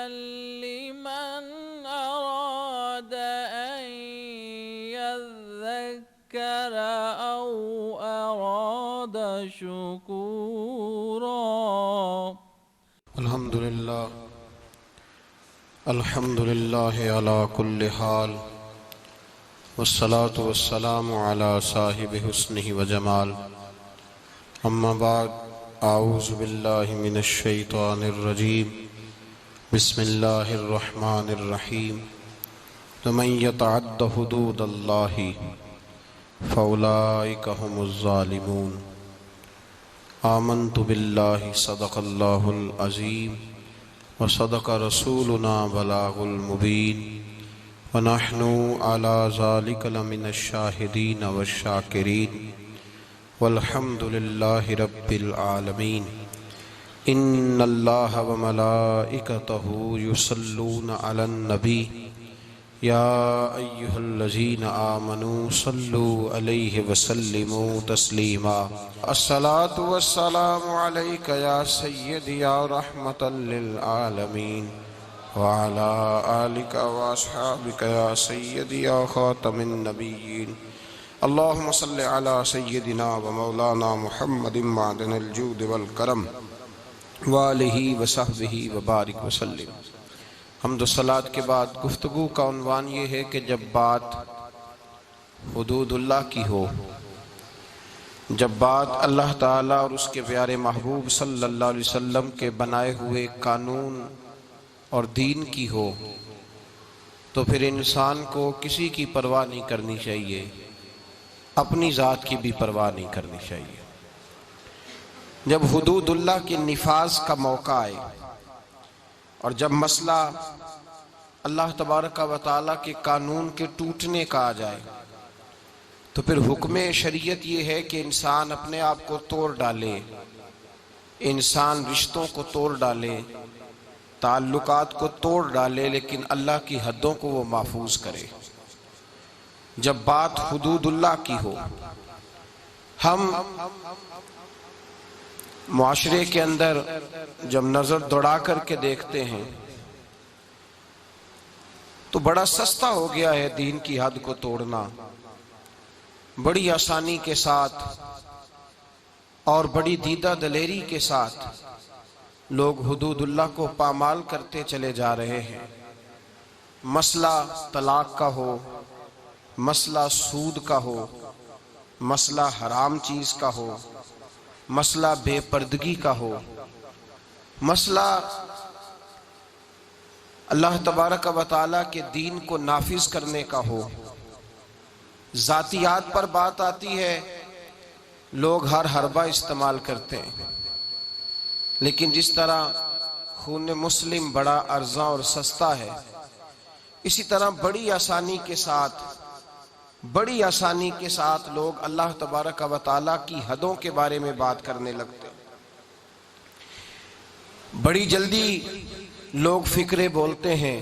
लिमन अरादा अन यज़्ज़कर औ अरादा शुकूरा। अल्हम्दुलिल्लाह अला कुल्लि हाल वस्सलातु वस्सलामु अला साहिबि हुस्निहि व जमाल। अम्मा बाद, आऊज़ु बिल्लाहि मिनश शैतानिर रजीम। बिस्मिल्लाहिर रहमानिर रहीम। वमन यतअद्द हुदूदल्लाहि फउलाइका हुमुज़ ज़ालिमून। आमन्तु बिल्लाहि सदक़ल्लाहुल अज़ीम व सदक़ रसूलुना बलागुल मुबीन व नहनु अला ज़ालिका लमिनश शाहिदीन वश्शाकिरीन वल्हम्दुलिल्लाहि रब्बिल आलमीन। इन्नल्लाहा व मलाइकतहु युसल्लूना अलन नबी या अय्युहल्लज़ीना आमनू सल्लू अलैहि वसल्लिमू तस्लीमा। अस्सलातु वस्सलामु अलैका या सय्यदी या रहमतल लिल आलमीन व अला आलिका व अस्हाबिका या सय्यदी या खातमिन नबिय्यीन। अल्लाहुम्मा सल्लि अला सय्यदिना व मौलाना मुहम्मदिन मादनिल जूद वल करम व आलिहि व सहबिहि व बारिक व सल्लिम। हम्द सलात के बाद गुफ्तगू का उन्वान ये है कि जब बात हुदूदुल्लाह की हो, जब बात अल्लाह ताला और उसके प्यारे महबूब सल्लल्लाहु अलैहि वसल्लम के बनाए हुए कानून और दीन की हो, तो फिर इंसान को किसी की परवाह नहीं करनी चाहिए, अपनी ज़ात की भी परवाह नहीं करनी चाहिए। जब हुदूदुल्लाह के निफाज का मौका आए और जब मसला अल्लाह तबारक व तआला के कानून के टूटने का आ जाए, तो फिर हुक्म शरीयत ये है कि इंसान अपने आप को तोड़ डाले, इंसान रिश्तों को तोड़ डाले, ताल्लुकात को तोड़ डाले, लेकिन अल्लाह की हदों को वो महफूज करे। जब बात हुदूदुल्लाह की हो, हम मुआशरे के अंदर जब नजर दौड़ा करके देखते हैं तो बड़ा सस्ता हो गया है दीन की हद को तोड़ना। बड़ी आसानी के साथ और बड़ी दीदा दलेरी के साथ लोग हुदूदुल्लाह को पामाल करते चले जा रहे हैं। मसला तलाक का हो, मसला सूद का हो, मसला हराम चीज का हो, मसला बेपर्दगी का हो, मसला अल्लाह तबारक व तआला के दीन को नाफिज करने का हो, जातियात पर बात आती है, लोग हर हरबा इस्तेमाल करते हैं। लेकिन जिस तरह खून मुस्लिम बड़ा अर्जा और सस्ता है, इसी तरह बड़ी आसानी के साथ लोग अल्लाह तबारक व तआला की हदों के बारे में बात करने लगते हैं। बड़ी जल्दी लोग फिक्रे बोलते हैं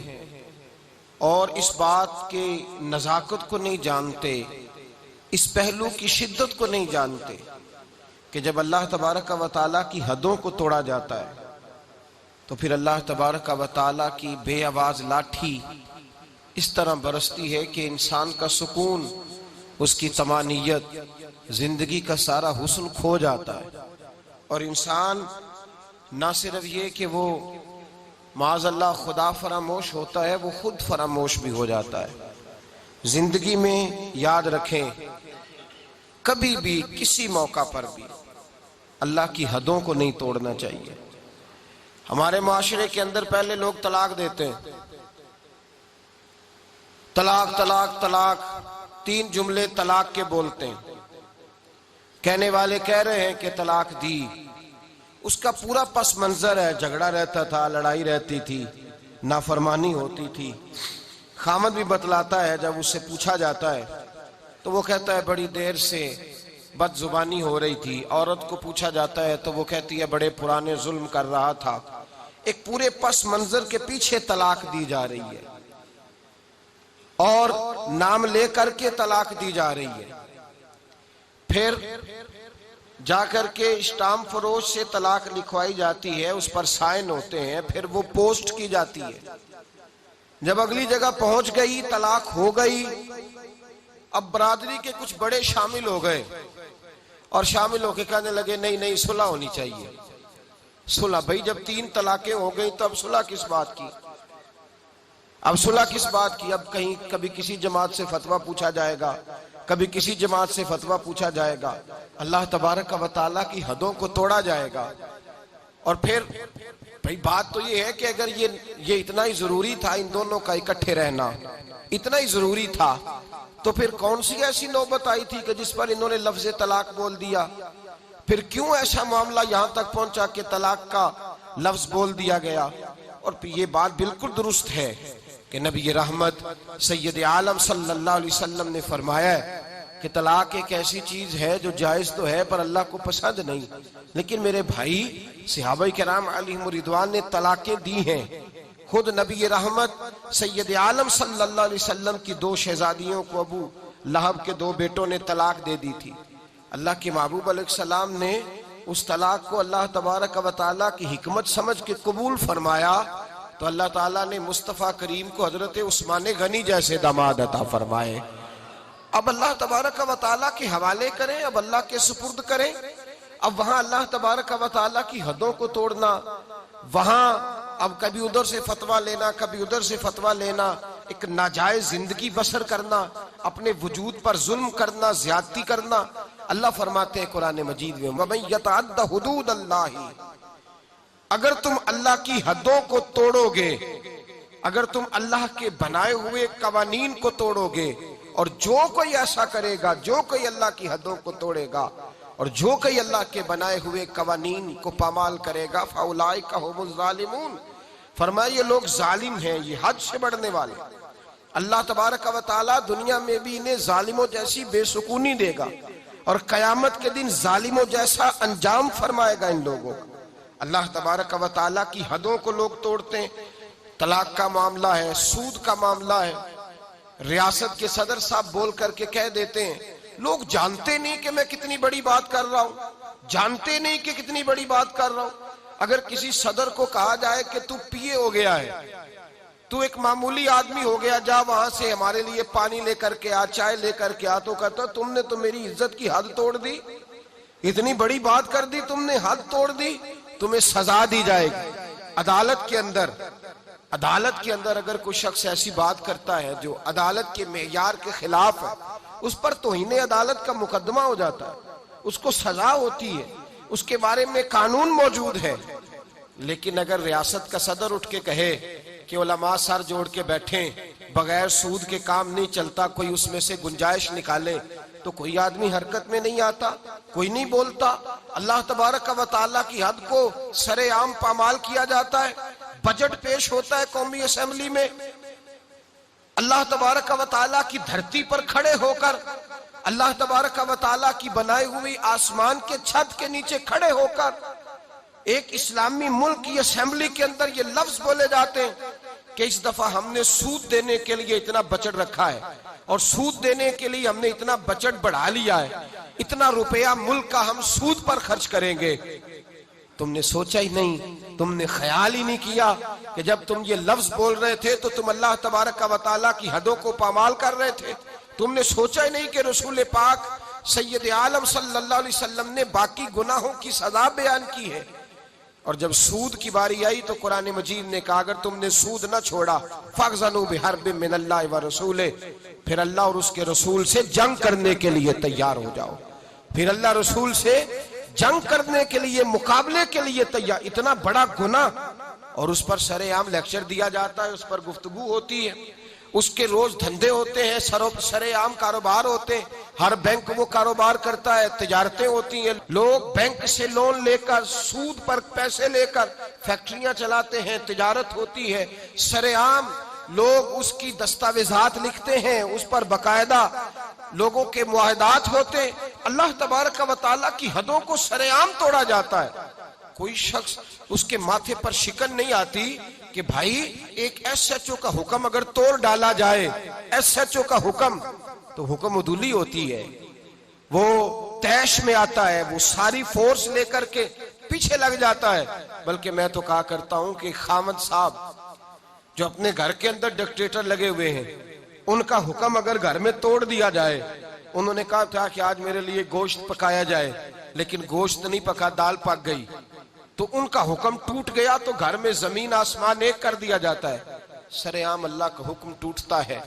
और इस बात के नज़ाकत को नहीं जानते, इस पहलू की शिद्दत को नहीं जानते कि जब अल्लाह तबारक व तआला की हदों को तोड़ा जाता है तो फिर अल्लाह तबारक व तआला की बेआवाज लाठी इस तरह बरसती है कि इंसान का सुकून, उसकी तमानियत, जिंदगी का सारा हुस्न खो जाता है। और इंसान ना सिर्फ ये कि वो माज़अल्लाह खुदा फरामोश होता है, वो खुद फरामोश भी हो जाता है। जिंदगी में याद रखें, कभी भी किसी मौका पर भी अल्लाह की हदों को नहीं तोड़ना चाहिए। हमारे माशरे के अंदर पहले लोग तलाक देते हैं, तलाक तलाक तलाक, 3 जुमले तलाक के बोलते हैं। कहने वाले कह रहे हैं कि तलाक दी, उसका पूरा पस मंजर है, झगड़ा रहता था, लड़ाई रहती थी, नाफरमानी होती थी। खामद भी बतलाता है, जब उससे पूछा जाता है तो वो कहता है बड़ी देर से बदजुबानी हो रही थी। औरत को पूछा जाता है तो वो कहती है बड़े पुराने जुल्म कर रहा था। एक पूरे पस मंजर के पीछे तलाक दी जा रही है और नाम लेकर के तलाक दी जा रही है। फिर जाकर के स्टाम्प फरोश से तलाक लिखवाई जाती है, उस पर साइन होते हैं, फिर वो पोस्ट की जाती है। जब अगली जगह पहुंच गई, तलाक हो गई। अब बरादरी के कुछ बड़े शामिल हो गए और शामिल होकर कहने लगे नहीं नहीं सुलह होनी चाहिए। सुलह? भाई जब 3 तलाकें हो गई तो अब सुलह किस बात की? अब सुलह किस बात की? अब कहीं कभी किसी जमात से फतवा पूछा जाएगा, कभी किसी जमात से फतवा पूछा जाएगा, अल्लाह तबारक व तआला की हदों को तोड़ा जाएगा। और फिर भाई बात तो ये है कि अगर ये इतना ही जरूरी था इन दोनों का इकट्ठे रहना, इतना ही जरूरी था, तो फिर कौन सी ऐसी नौबत आई थी कि जिस पर इन्होंने लफ्ज तलाक बोल दिया? फिर क्यों ऐसा मामला यहां तक पहुंचा कि तलाक का लफ्ज बोल दिया गया? और ये बात बिल्कुल दुरुस्त है कि नबी रहमत सैयद आलम सल्लल्लाहु अलैहि वसल्लम ने फरमाया कि तलाक एक ऐसी चीज है जो जायज तो है पर अल्लाह को पसंद नहीं। लेकिन मेरे भाई सहाबा किराम अलैहिम रिदवान ने तलाकें दी हैं। खुद नबी रहमत सैयद आलम सल्लल्लाहु अलैहि वसल्लम की 2 शहजादियों को अबू लहब के 2 बेटों ने तलाक दे दी थी। अल्लाह के महबूब अलैहिस्सलाम ने उस तलाक को अल्लाह तबारक व तआला की हिकमत समझ के कबूल फरमाया, तो अल्लाह ताला ने मुस्तफ़ा करीम को हजरत उस्मान गनी जैसे दामाद अता फरमाए। अब अल्लाह तबारक व तआला के हवाले करें, अब अल्लाह के सुपुर्द करें। अब वहां अल्लाह तबारक व तआला की हदों को तोड़ना, वहां अब कभी उधर से फतवा लेना, कभी उधर से फतवा लेना, एक नाजायज जिंदगी बसर करना, अपने वजूद पर जुल्म करना, ज्यादती करना। अल्लाह फरमाते हैं कुरान मजीद में, वमन यतअद्दा हुदूद अल्लाह, अगर तुम अल्लाह की हदों को तोड़ोगे, अगर तुम अल्लाह के बनाए हुए कवानीन को तोड़ोगे, और जो कोई ऐसा करेगा, जो कोई अल्लाह की हदों को तोड़ेगा और जो कोई अल्लाह के बनाए हुए कवानीन को पामाल करेगा, फौलाइका हुमुज़ ज़ालिमून, फरमाया ये लोग जालिम हैं, ये हद से बढ़ने वाले। अल्लाह तबारक व तआला दुनिया में भी इन्हें जालिमों जैसी बेसुकूनी देगा और कयामत के दिन जालिमों जैसा अंजाम फरमाएगा इन लोगों को। अल्लाह तबारक व तआला की हदों को लोग तोड़ते हैं। तलाक का मामला है, सूद का मामला है, रियासत के सदर साहब बोल करके कह देते हैं, लोग जानते नहीं कि मैं कितनी बड़ी बात कर रहा हूं, जानते नहीं कि कितनी बड़ी बात कर रहा हूं। अगर किसी सदर को कहा जाए कि तू पीए हो गया है, तू एक मामूली आदमी हो गया, जा वहां से हमारे लिए पानी लेकर के आ, चाय लेकर के आ, तो कहता तुमने तो मेरी इज्जत की हद तोड़ दी, इतनी बड़ी बात कर दी तुमने, हद तोड़ दी, तुम्हें सजा दी जाएगी। अदालत के अंदर अगर कोई शख्स ऐसी बात करता है जो अदालत के मेयार के खिलाफ है, उस पर तौहीन अदालत का मुकदमा हो जाता है, उसको सजा होती है, उसके बारे में कानून मौजूद है। लेकिन अगर रियासत का सदर उठ के कहे कि उलमा सर जोड़ के बैठे, बगैर सूद के काम नहीं चलता, कोई उसमें से गुंजाइश निकाले, तो कोई आदमी हरकत में नहीं आता, कोई नहीं बोलता। अल्लाह तबारक व तआला की हद को सरेआम पामाल किया जाता है। बजट पेश होता है कौमी असेंबली में, अल्लाह तबारक व तआला की धरती पर खड़े होकर, अल्लाह तबारक व तआला की बनाई हुई आसमान के छत के नीचे खड़े होकर एक इस्लामी मुल्क की असेंबली के अंदर ये लफ्ज बोले जाते हैं कि इस दफा हमने सूद देने के लिए इतना बजट रखा है और सूद देने के लिए हमने इतना बजट बढ़ा लिया है, इतना रुपया मुल्क का हम सूद पर खर्च करेंगे। तुमने सोचा ही नहीं, तुमने ख्याल ही नहीं किया कि जब तुम ये लफ्ज बोल रहे थे तो तुम अल्लाह तबारक व तआला की हदों को पामाल कर रहे थे। तुमने सोचा ही नहीं कि रसूल पाक सैयद आलम सल्लल्लाहु अलैहि वसल्लम ने बाकी गुनाहों की सजा बयान की है। और जब सूद की बारी आई तो कुरान मजीद ने कहा अगर तुमने सूद न छोड़ा फग़ज़नू बिहर्बिम मिनल्लाहि व रसूले, फिर अल्लाह और उसके रसूल से जंग करने के लिए तैयार हो जाओ, फिर अल्लाह रसूल से जंग करने के लिए, मुकाबले के लिए तैयार। इतना बड़ा गुनाह, और उस पर सरेआम लेक्चर दिया जाता है, उस पर गुफ्तगू होती है, उसके रोज धंधे होते हैं, सरेआम कारोबार होते हैं, हर बैंक वो कारोबार करता है, तिजारतें होती हैं, लोग बैंक से लोन लेकर सूद पर पैसे लेकर फैक्ट्रियां चलाते हैं, तिजारत होती है, सरेआम लोग उसकी दस्तावेजात लिखते हैं, उस पर बकायदा लोगों के मुआहदात होते। अल्लाह तबारक व तआला की हदों को सरेआम तोड़ा जाता है। कोई शख्स उसके माथे पर शिकन नहीं आती कि भाई एक SHO का हुक्म अगर तोड़ डाला जाए, SHO का हुक्म, तो हुक्म उदूली होती है, वो तैश में आता है, वो सारी फोर्स लेकर के पीछे लग जाता है। बल्कि मैं तो कहा करता हूं कि खामद साहब जो अपने घर के अंदर डिक्टेटर लगे हुए हैं, उनका हुक्म अगर घर में तोड़ दिया जाए, उन्होंने कहा था कि आज मेरे लिए गोश्त पकाया जाए, लेकिन गोश्त नहीं पका, दाल पक गई, तो उनका हुक्म टूट गया तो घर में जमीन आसमान एक कर दिया जाता है। सरेआम अल्लाह का हुक्म टूटता है।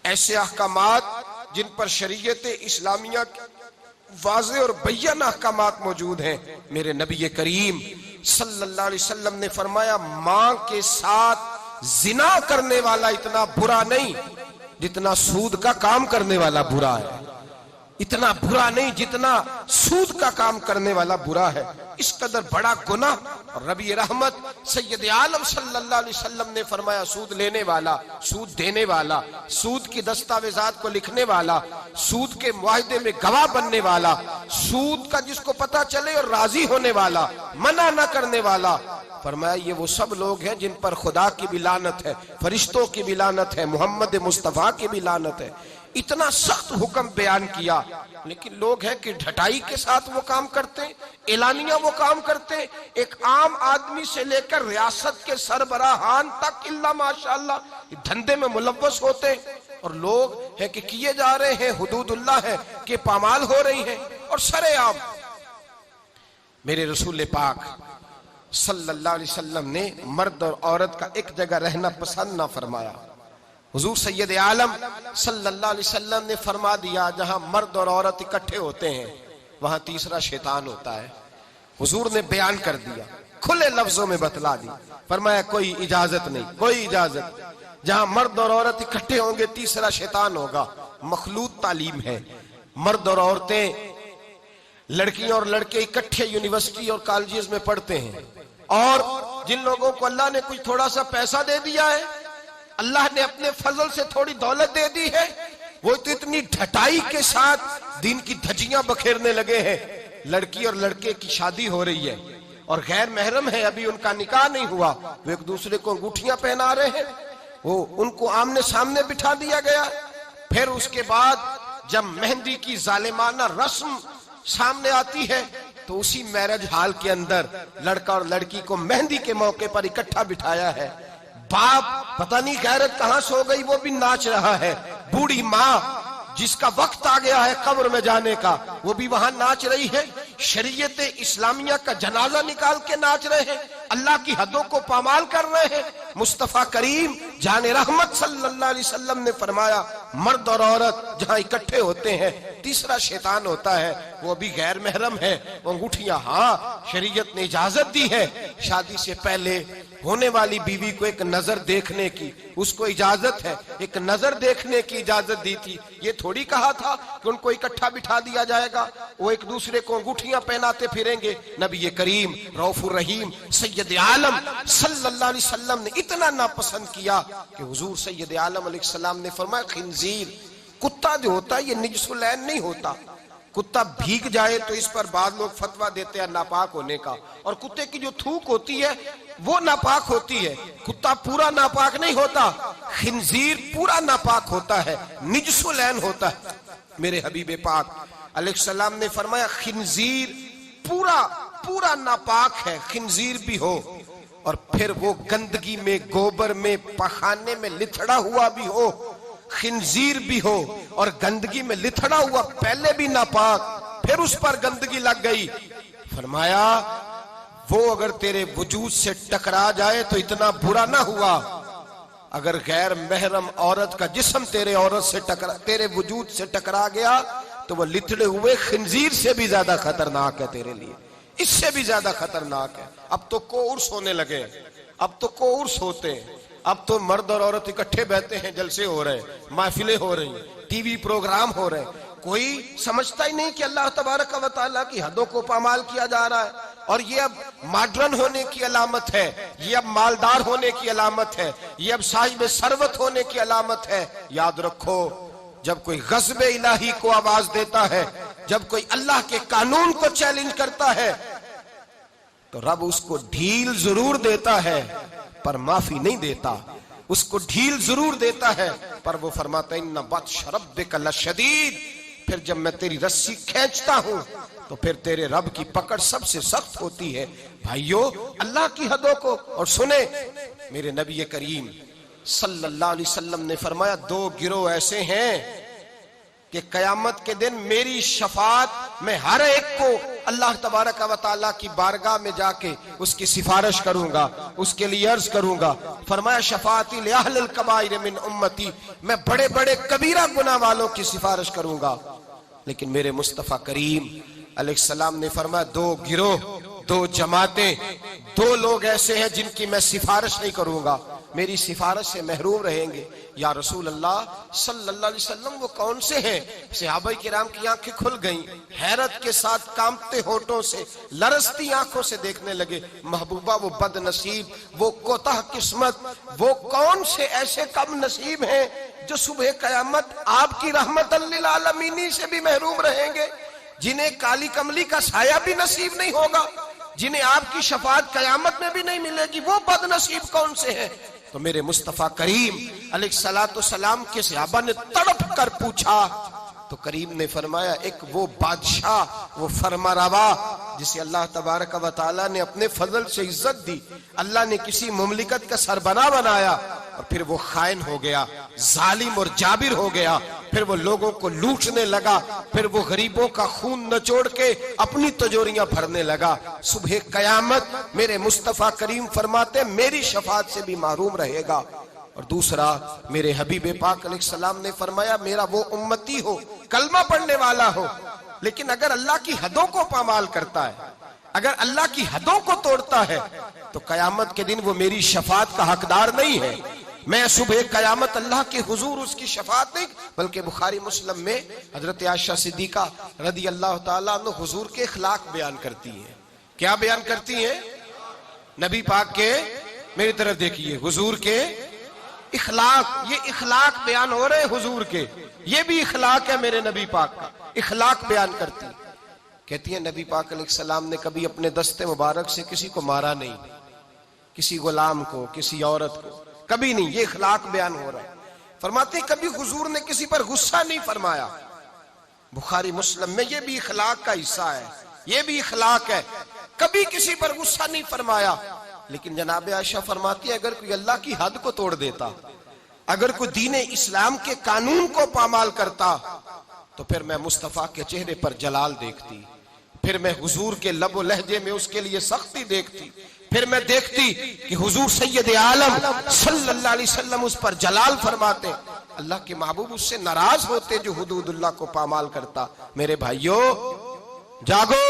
ऐसे अहकामात जिन पर शरीयत इस्लामिया वाज़े और बय्यन अहकामात मौजूद हैं। मेरे नबी करीम सल्लल्लाहु अलैहि वसल्लम ने फरमाया, मां के साथ जिना करने वाला इतना बुरा नहीं जितना सूद का काम करने वाला बुरा है। इतना बुरा नहीं जितना सूद का काम करने वाला बुरा है। इस कदर बड़ा गुनाह। और नबी रहमत सैयद आलम सल्लल्लाहु अलैहि वसल्लम ने फरमाया, सूद लेने वाला, सूद देने वाला, सूद की दस्तावेजात को लिखने वाला, सूद के मुआहदे में गवाह बनने वाला, सूद का जिसको पता चले और राजी होने वाला, मना न करने वाला, फरमाया ये वो सब लोग हैं जिन पर खुदा की भी लानत है, फरिश्तों की भी लानत है, मोहम्मद मुस्तफा की भी लानत है। इतना सख्त हुक्म बयान किया, लेकिन लोग हैं कि ढटाई के साथ वो काम करते, एलानिया वो काम करते। एक आम आदमी से लेकर रियासत के सरबराहान तक इल्ला माशाअल्लाह धंधे में मुलव्वस होते, और लोग हैं कि किए जा रहे हैं, हुदूदुल्लाह है कि पामाल हो रही है। और सरेआम मेरे रसूल पाक सल्लल्लाहु अलैहि वसल्लम ने मर्द और औरत का एक जगह रहना पसंद ना फरमाया। हुजूर सैयद आलम सल्लल्लाहु अलैहि वसल्लम ने फरमा दिया, जहां मर्द और औरत इकट्ठे होते हैं वहां तीसरा शैतान होता है। हुजूर ने बयान कर दिया, खुले लफ्जों में बतला दी, फरमाया कोई इजाजत नहीं, कोई इजाजत। जहां मर्द और औरत इकट्ठे होंगे तीसरा शैतान होगा। मखलूत तालीम है। मर्द और औरतें, लड़कियां और लड़के इकट्ठे यूनिवर्सिटी और कॉलेजेस में पढ़ते हैं, और जिन लोगों को अल्लाह ने कुछ थोड़ा सा पैसा दे दिया है, अल्लाह ने अपने फजल से थोड़ी दौलत दे दी है, वो तो इतनी ढटाई के साथ दीन की धज्जियां बखेरने लगे हैं। लड़की और लड़के की शादी हो रही है और गैर महरम है, अभी उनका निकाह नहीं हुआ, वो एक दूसरे को अंगूठियां पहना रहे हैं, वो उनको आमने सामने बिठा दिया गया। फिर उसके बाद जब मेहंदी की जालिमाना रस्म सामने आती है तो उसी मैरिज हॉल के अंदर लड़का और लड़की को मेहंदी के मौके पर इकट्ठा बिठाया है। बाप पता नहीं गैरत कहां सो गई, वो भी नाच रहा है। बूढ़ी माँ जिसका वक्त आ गया है कब्र में जाने का, वो भी वहां नाच रही है। शरीयत इस्लामिया का जनाजा निकाल के नाच रहे हैं, अल्लाह की हदों को पामाल कर रहे हैं। मुस्तफा करीम जाने रहमत सल्लल्लाहु अलैहि वसल्लम ने फरमाया, मर्द और औरत जहां इकट्ठे होते हैं तीसरा शैतान होता है, वो भी गैर महरम है। वो अंगूठियां, हाँ शरीयत ने इजाजत दी है शादी से पहले होने वाली बीवी को एक नजर देखने की, उसको इजाजत है, एक नजर देखने की इजाजत दी थी। ये थोड़ी कहा था कि उनको इकट्ठा बिठा दिया जाएगा, वो एक दूसरे को अंगूठियां पहनाते फिरेंगे। नबी करीम रऊफुर रहीम सैयद आलम सल्लल्लाहु अलैहि वसल्लम ने इतना नापसंद किया कि हुजूर सैयद आलम अलैहिस्सलाम ने फरमाया, खिंजीर कुत्ता जो होता है ये निजसुलैन नहीं होता। कुत्ता भीग जाए तो इस पर बाद लोग फतवा देते हैं नापाक होने का, और कुत्ते की जो थूक होती है वो नापाक होती है। कुत्ता पूरा नापाक नहीं होता, खिंजीर पूरा नापाक होता है, निजसुलैन होता है। मेरे हबीब पाक अलैहिस्सलाम ने फरमाया, खिंजीर पूरा पूरा नापाक है, खिंजीर भी हो और फिर वो गंदगी में, गोबर में, पखाने में लिथड़ा हुआ भी हो, खिंजीर भी हो और गंदगी में लिथड़ा हुआ पहले भी नापाक, फिर उस पर गंदगी लग गई। फरमाया वो अगर तेरे वजूद से टकरा जाए तो इतना बुरा ना हुआ, अगर गैर महरम औरत का जिस्म तेरे वजूद से टकरा गया तो वो लिथड़े हुए खिंजीर से भी ज्यादा खतरनाक है तेरे लिए, इससे भी ज्यादा खतरनाक है। अब तो कोर्स होने लगे, अब तो कोर्स होते हैं, अब तो मर्द और औरत इकट्ठे बैठते हैं, जलसे हो रहे हैं, महफिलें हो रही हैं, टीवी प्रोग्राम हो रहे हैं। कोई समझता ही नहीं कि अल्लाह तबारक व तआला की हदों को पामाल किया जा रहा है। और ये अब मॉडर्न होने की अलामत है, ये अब मालदार होने की अलामत है, ये अब साहिब सरवत होने की अलामत है। याद रखो, जब कोई गज़ब इलाही को आवाज देता है, जब कोई अल्लाह के कानून को चैलेंज करता है, तो रब उसको ढील जरूर देता है पर माफी नहीं देता। उसको ढील जरूर देता है पर वो फरमाता है, इन्ना बत्श रब्बिका लशदीद, फिर जब मैं तेरी रस्सी खींचता हूं तो फिर तेरे रब की पकड़ सबसे सख्त होती है। भाइयों, अल्लाह की हदों को और सुने, मेरे नबी करीम सल्लल्लाहु अलैहि वसल्लम ने फरमाया, दो गिरोह ऐसे हैं कि कयामत के दिन मेरी शफात में हर एक को अल्लाह तबारक व तआला की बारगाह में जाके उसकी सिफारिश करूंगा, उसके लिए अर्ज करूंगा। फरमाया, शफाती li अहलिल कबाइर मिन उम्मती, मैं बड़े बड़े कबीरा गुनाह वालों की सिफारिश करूंगा। लेकिन मेरे मुस्तफा करीम अलैहिस्सलाम ने फरमाया, दो गिरोह, दो जमातें, दो लोग ऐसे हैं जिनकी मैं सिफारिश नहीं करूंगा, मेरी सिफारिश से महरूम रहेंगे। या रसूल अल्लाह सल्लल्लाहु अलैहि वसल्लम, वो कौन से हैं? सहाबा किराम की आंखें खुल गईं, हैरत के साथ कांपते होठों से, लरसती आंखों से देखने लगे, महबूबा वो बदनसीब, वो कोताह किस्मत, वो कौन से ऐसे कम नसीब हैं जो सुबह कयामत आपकी रहमतल लिल आलमीन से भी महरूम रहेंगे, जिन्हें काली कमली का साया भी नसीब नहीं होगा, जिन्हें आपकी शफात कयामत में भी नहीं मिलेगी, वो बदनसीब कौन से हैं? तो मेरे मुस्तफा करीम अलैहिस्सलातु सलाम के सहाबा ने तड़प कर पूछा, तो करीम ने फरमाया, एक वो बादशाह, वो फरमारवा जिसे अल्लाह तबारक व तआला ने अपने फजल से इज्जत दी, अल्लाह ने किसी मुमलिकत का सरबराह बनाया और फिर वो खाइन हो गया, जालिम और जाबिर हो गया, फिर वो लोगों को लूटने लगा, फिर वो गरीबों का खून नचोड़ के अपनी तिजोरियां भरने लगा। सुबह कयामत मेरे मुस्तफा करीम फरमाते, मेरी शफात से भी महरूम रहेगा। और दूसरा, मेरे हबीब पाक अलैहिस्सलाम ने फरमाया, मेरा वो उम्मती हो, कलमा पढ़ने वाला हो, लेकिन अगर अल्लाह की हदों को पामाल करता है, अगर अल्लाह की हदों को तोड़ता है, तो कयामत के दिन वो मेरी शफात का हकदार नहीं है। मैं सुबह कयामत अल्लाह के हुजूर उसकी शफात नहीं, बल्कि बुखारी मुस्लिम में हजरत आयशा सिद्दीका रदी अल्लाह ताला अन्हा हुजूर के इखलाक बयान करती हैं। क्या बयान करती हैं? नबी पाक के, मेरी तरफ देखिए, हुजूर के इखलाक, ये इखलाक बयान हो रहे हुजूर के, ये भी इखलाक है मेरे नबी पाक का, इखलाक बयान करती। कहती है, नबी पाक अलैहिस्सलाम ने कभी अपने दस्ते मुबारक से किसी को मारा नहीं, किसी गुलाम को, किसी औरत को, कभी नहीं। ये इखलाक बयान हो रहा है। फरमाते कभी हुजूर ने किसी पर गुस्सा नहीं फरमाया। बुखारी मुस्लिम में ये भी इखलाक का हिस्सा है, ये भी इखलाक है, कभी किसी पर गुस्सा नहीं फरमाया। लेकिन जनाब आयशा फरमाती है, अगर कोई अल्लाह की हद को तोड़ देता, अगर कोई दीन इस्लाम के कानून को पामाल करता, तो फिर मैं मुस्तफा के चेहरे पर जलाल देखती, फिर मैं हुजूर के लबो लहजे में उसके लिए सख्ती देखती, फिर मैं देखती कि हुजूर सैयद आलम सल्लल्लाहु अलैहि वसल्लम उस पर जलाल फरमाते, अल्लाह के महबूब उससे नाराज होते जो हुदूदुल्लाह को पामाल करता। मेरे भाइयों, जागो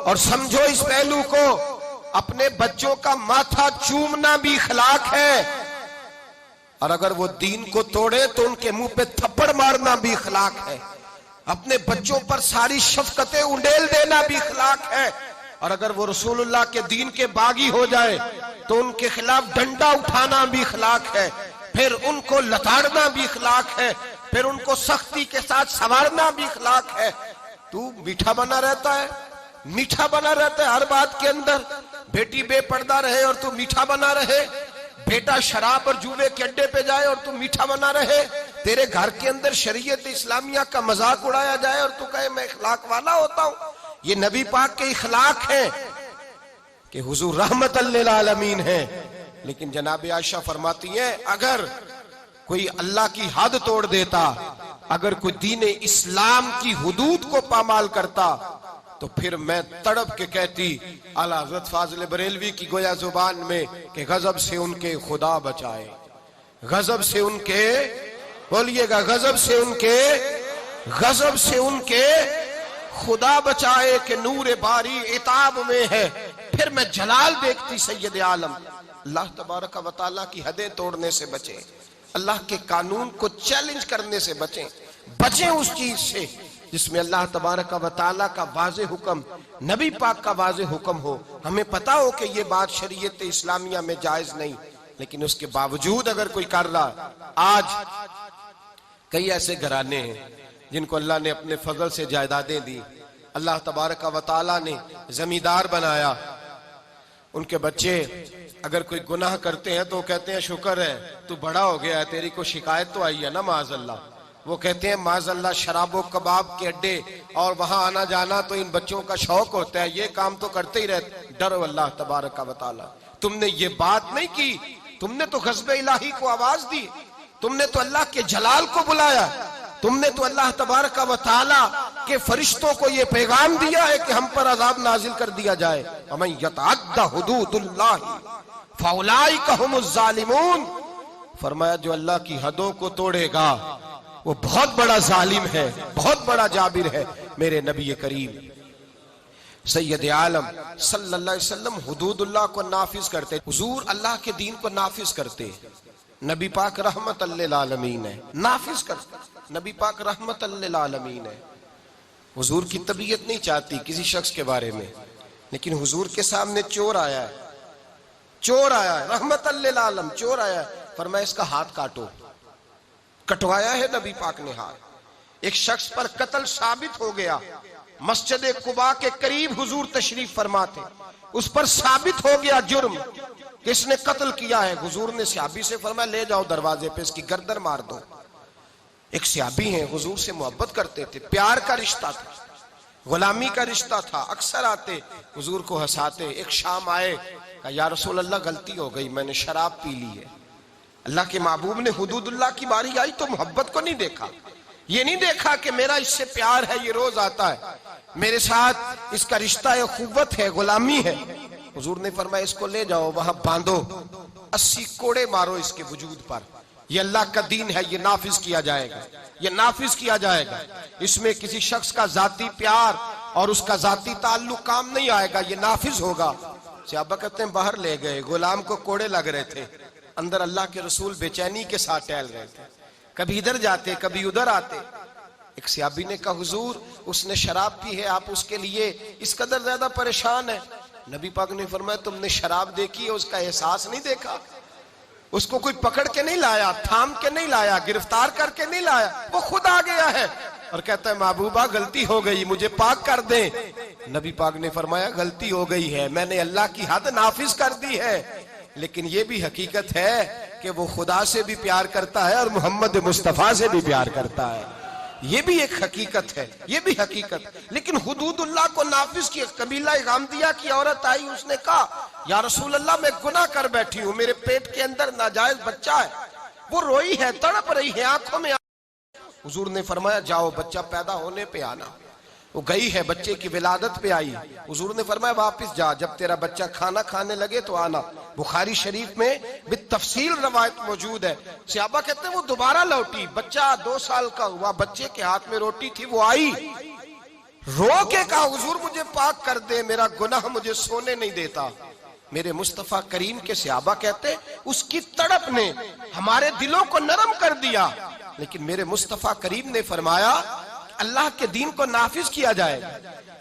और समझो इस पहलू को, अपने बच्चों का माथा चूमना भी इखलाक है, और अगर वो दीन को तोड़े तो उनके मुंह पे थप्पड़ मारना भी इखलाक है, अपने बच्चों पर सारी शफकतें उंडेल देना भी इखलाक है, और अगर वो रसूलुल्लाह के दीन के बागी हो जाए तो उनके खिलाफ डंडा उठाना भी इखलाक है, फिर उनको लताड़ना भी इखलाक है, फिर उनको सख्ती के साथ संवारना भी इखलाक है। तू मीठा बना रहता है, मीठा बना रहता है हर बात के अंदर, बेटी बेपर्दा रहे और तू मीठा बना रहे, बेटा शराब और जुए के अड्डे पे जाए और तू मीठा बना रहे, तेरे घर के अंदर शरीयत इस्लामिया का मजाक उड़ाया जाए और तू कहे मैं इखलाक वाला होता हूं। ये नबी पाक के इखलाक है कि हुजूर रहमतल लिल आलमीन है। लेकिन जनाब आयशा फरमाती है, अगर कोई अल्लाह की हद तोड़ देता, अगर कोई दीन इस्लाम की हुदूद को पामाल करता, तो फिर मैं तड़प के कहती आला हज़रत फाज़िल बरेलवी की गोया जुबान में कि गजब से उनके खुदा बचाए, गजब से उनके, बोलिएगा, गजब से उनके, गजब से उनके खुदा बचाए कि नूर बारी इताब में है। फिर मैं जलाल देखती सैयद आलम। अल्लाह तबारक व तआला की हदें तोड़ने से बचें, अल्लाह के कानून को चैलेंज करने से बचें, बचें उस चीज से जिसमें अल्लाह तबारक व तआला का वाज़े हुक्म, नबी पाक का वाज़े हुक्म हो। हमें पता हो कि ये बात शरीयत इस्लामिया में जायज नहीं, लेकिन उसके बावजूद अगर कोई कर रहा। आज कई ऐसे घराने हैं जिनको अल्लाह ने अपने फजल से जायदादें दी, अल्लाह तबारक व तआला ने जमींदार बनाया, उनके बच्चे अगर कोई गुनाह करते हैं तो कहते हैं शुक्र है तू बड़ा हो गया है, तेरी को शिकायत तो आई है ना माज़अल्लाह, वो कहते हैं माज़अल्लाह शराबो कबाब के अड्डे और वहां आना जाना तो इन बच्चों का शौक होता है, ये काम तो करते ही रहते। डरो अल्लाह तबारक व तआला। तुमने ये बात नहीं की, तुमने तो गज़ब इलाही को आवाज दी, तुमने तो अल्लाह के जलाल को बुलाया, तुमने तो अल्लाह तबारक व तआला के फरिश्तों को ये पैगाम दिया है कि हम पर अजाब नाजिल कर दिया जाए। वमन यतअद्दा हुदूदुल्लाह फउलाइका हुमुज़ ज़ालिमून। फरमाया जो अल्लाह की हदों को तोड़ेगा वो बहुत बड़ा जालिम है, बहुत बड़ा जाबिर है। मेरे नबी करीम सैयद आलम सल्लल्लाहु अलैहि वसल्लम हुदूदुल्लाह को नाफिज करते, हुजूर अल्लाह के दीन को नाफिज करते। नबी पाक रहमतल लिल आलमीन है, नाफिज करते। नबी पाक रहमतल लिल आलमीन है। हुजूर की तबीयत नहीं चाहती किसी शख्स के बारे में, लेकिन हुजूर के सामने चोर आया है, चोर आया है, रहमतल लिल आलम चोर आया है। फरमाया इसका हाथ काटो। कटवाया है नबी पाक ने हाथ। एक शख्स पर कत्ल साबित हो गया, मस्जिद कुबा के करीब हुजूर तशरीफ फरमाते, उस पर साबित हो गया जुर्म कि इसने कत्ल किया है। हुजूर ने सहाबी से फरमाया ले जाओ दरवाजे पे इसकी गर्दन मार दो। एक सहाबी हैं, हुजूर से मोहब्बत करते थे, प्यार का रिश्ता था, गुलामी का रिश्ता था। अक्सर आते हुजूर को हंसाते। एक शाम आए, कहा या रसूल अल्लाह गलती हो गई, मैंने शराब पी ली है। अल्लाह के महबूब ने हुदूदुल्लाह की बारी आई तो मोहब्बत को नहीं देखा, ये नहीं देखा कि मेरा इससे प्यार है, ये रोज आता है मेरे साथ, इसका रिश्ता है, खुव्वत है, गुलामी है। हुजूर ने फरमाया इसको ले जाओ वहां बांधो, 80 कोड़े मारो इसके वजूद पर। ये अल्लाह का दीन है, ये नाफिज किया जाएगा, ये नाफिज किया जाएगा। इसमें किसी शख्स का जाती प्यार और उसका जाती ताल्लुक काम नहीं आएगा, ये नाफिज होगा। सहाबा कहते हैं बाहर ले गए, गुलाम को कोड़े लग रहे थे, अंदर अल्लाह के रसूल बेचैनी के साथ टहल रहे थे, कभी इधर जाते कभी उधर आते। एक सहाबी ने कहा हुजूर उसने शराब पी है, आप उसके लिए इस कदर ज्यादा परेशान है। नबी पाक ने फरमाया तुमने शराब देखी है, उसका एहसास नहीं देखा? उसको कोई पकड़ के नहीं लाया, थाम के नहीं लाया, गिरफ्तार करके नहीं लाया, वो खुद आ गया है और कहता है महबूबा गलती हो गई, मुझे पाक कर दे। नबी पाक ने फरमाया गलती हो गई है, मैंने अल्लाह की हद नाफिज कर दी है, लेकिन ये भी हकीकत है कि वो खुदा से भी प्यार करता है और मोहम्मद मुस्तफा से भी प्यार करता है। ये भी एक हकीकत है, ये भी हकीकत। लेकिन हुदूदुल्लाह को नाफिज किया। कबीला गामदिया की औरत आई, उसने कहा या रसूल अल्लाह मैं गुनाह कर बैठी हूँ, मेरे पेट के अंदर नाजायज बच्चा है, वो रोई है, तड़प रही है, आंखों में। हुजूर ने फरमाया जाओ बच्चा पैदा होने पे आना। वो गई है, बच्चे की विलादत पे आई। हुजूर ने फरमाया वापस जा, जब तेरा बच्चा खाना खाने लगे तो आना। बुखारी शरीफ में बितफसील रवायत मौजूद है। सहाबा कहते हैं वो दोबारा लौटी, बच्चा 2 साल का हुआ, बच्चे के हाथ में रोटी थी, वो आई, रो के कहा हुजूर मुझे पाक कर दे, मेरा गुनाह मुझे सोने नहीं देता। मेरे मुस्तफा करीम के सहाबा कहते उसकी तड़प ने हमारे दिलों को नरम कर दिया। लेकिन मेरे मुस्तफा करीम ने फरमाया अल्लाह के दीन को नाफिज किया जाए,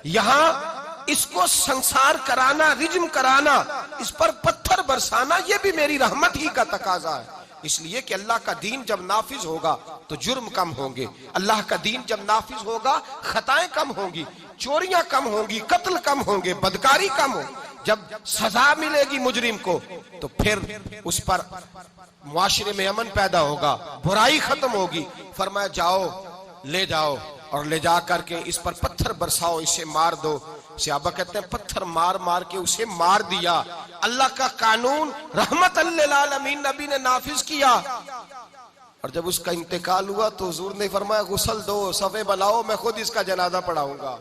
यहाँ इसको संसार कराना, रिज्म कराना, इस पर पत्थर बरसाना, ये भी मेरी रहमत ही का तकाजा है। इसलिए कि अल्लाह का दीन जब नाफिज होगा तो जुर्म कम होंगे, अल्लाह का दीन जब नाफिज होगा खताएं कम होंगी, चोरियां कम होंगी, कत्ल कम होंगे, बदकारी कम हो। जब सजा मिलेगी मुजरिम को तो फिर उस पर मुआशरे में अमन पैदा होगा, बुराई खत्म होगी। फरमाया जाओ ले जाओ और ले जा करके इस पर पत्थर बरसाओ, इसे मार दो। सहाबा कहते हैं पत्थर मार मार के उसे मार दिया। अल्लाह का कानून रहमतल लिल आलमीन नबी ने नाफिज किया। और जब उसका इंतकाल हुआ तो हुजूर ने फरमाया गुस्ल दो, सफे बनाओ, मैं खुद इसका जनाजा पढ़ाऊंगा।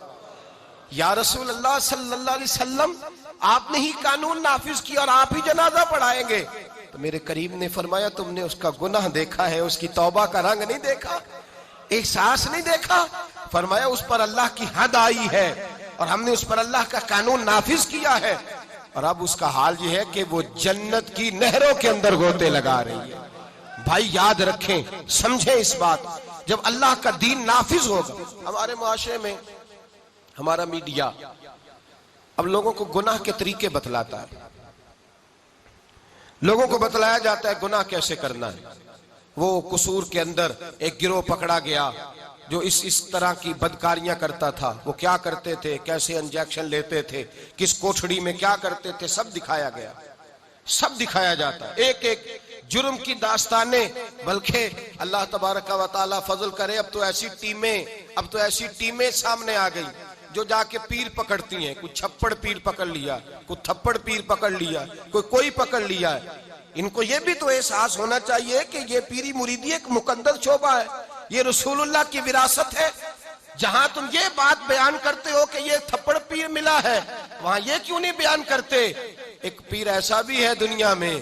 या रसूल अल्लाह सल्लल्लाहु अलैहि वसल्लम आपने ही कानून नाफिज किया और आप ही जनाजा पढ़ाएंगे? तो मेरे करीम ने फरमाया तुमने उसका गुनाह देखा है, उसकी तौबा का रंग नहीं देखा, एहसास नहीं देखा? फरमाया उस पर अल्लाह की हद आई है और हमने उस पर अल्लाह का कानून नाफिज किया है, और अब उसका हाल ये है कि वो जन्नत की नहरों के अंदर गोते लगा रही है। भाई याद रखें, समझें इस बात, जब अल्लाह का दीन नाफिज होगा। हमारे मुआशरे में हमारा मीडिया अब लोगों को गुनाह के तरीके बतलाता है, लोगों को बतलाया जाता है गुनाह कैसे करना है। वो कसूर के अंदर एक गिरोह पकड़ा गया जो इस तरह की बदकारियां करता था। वो क्या करते थे, कैसे इंजेक्शन लेते थे, किस कोठड़ी में क्या करते थे, सब दिखाया गया। सब दिखाया जाता है, एक एक जुर्म की दास्तानें। बल्कि अल्लाह तबारक व तआला फजल करे, अब तो ऐसी टीमें सामने आ गई जो जाके पीर पकड़ती हैं। कुछ छप्पड़ पीर पकड़ लिया, कुछ थप्पड़ पीर पकड़ लिया, कोई पकड़ लिया है। इनको ये भी तो एहसास होना चाहिए कि ये पीरी मुरीदी एक मुकद्दस शोबा है, ये रसूलुल्लाह की विरासत है। जहां तुम ये बात बयान करते हो कि ये थप्पड़ पीर मिला है, वहां ये क्यों नहीं बयान करते? एक पीर ऐसा भी है दुनिया में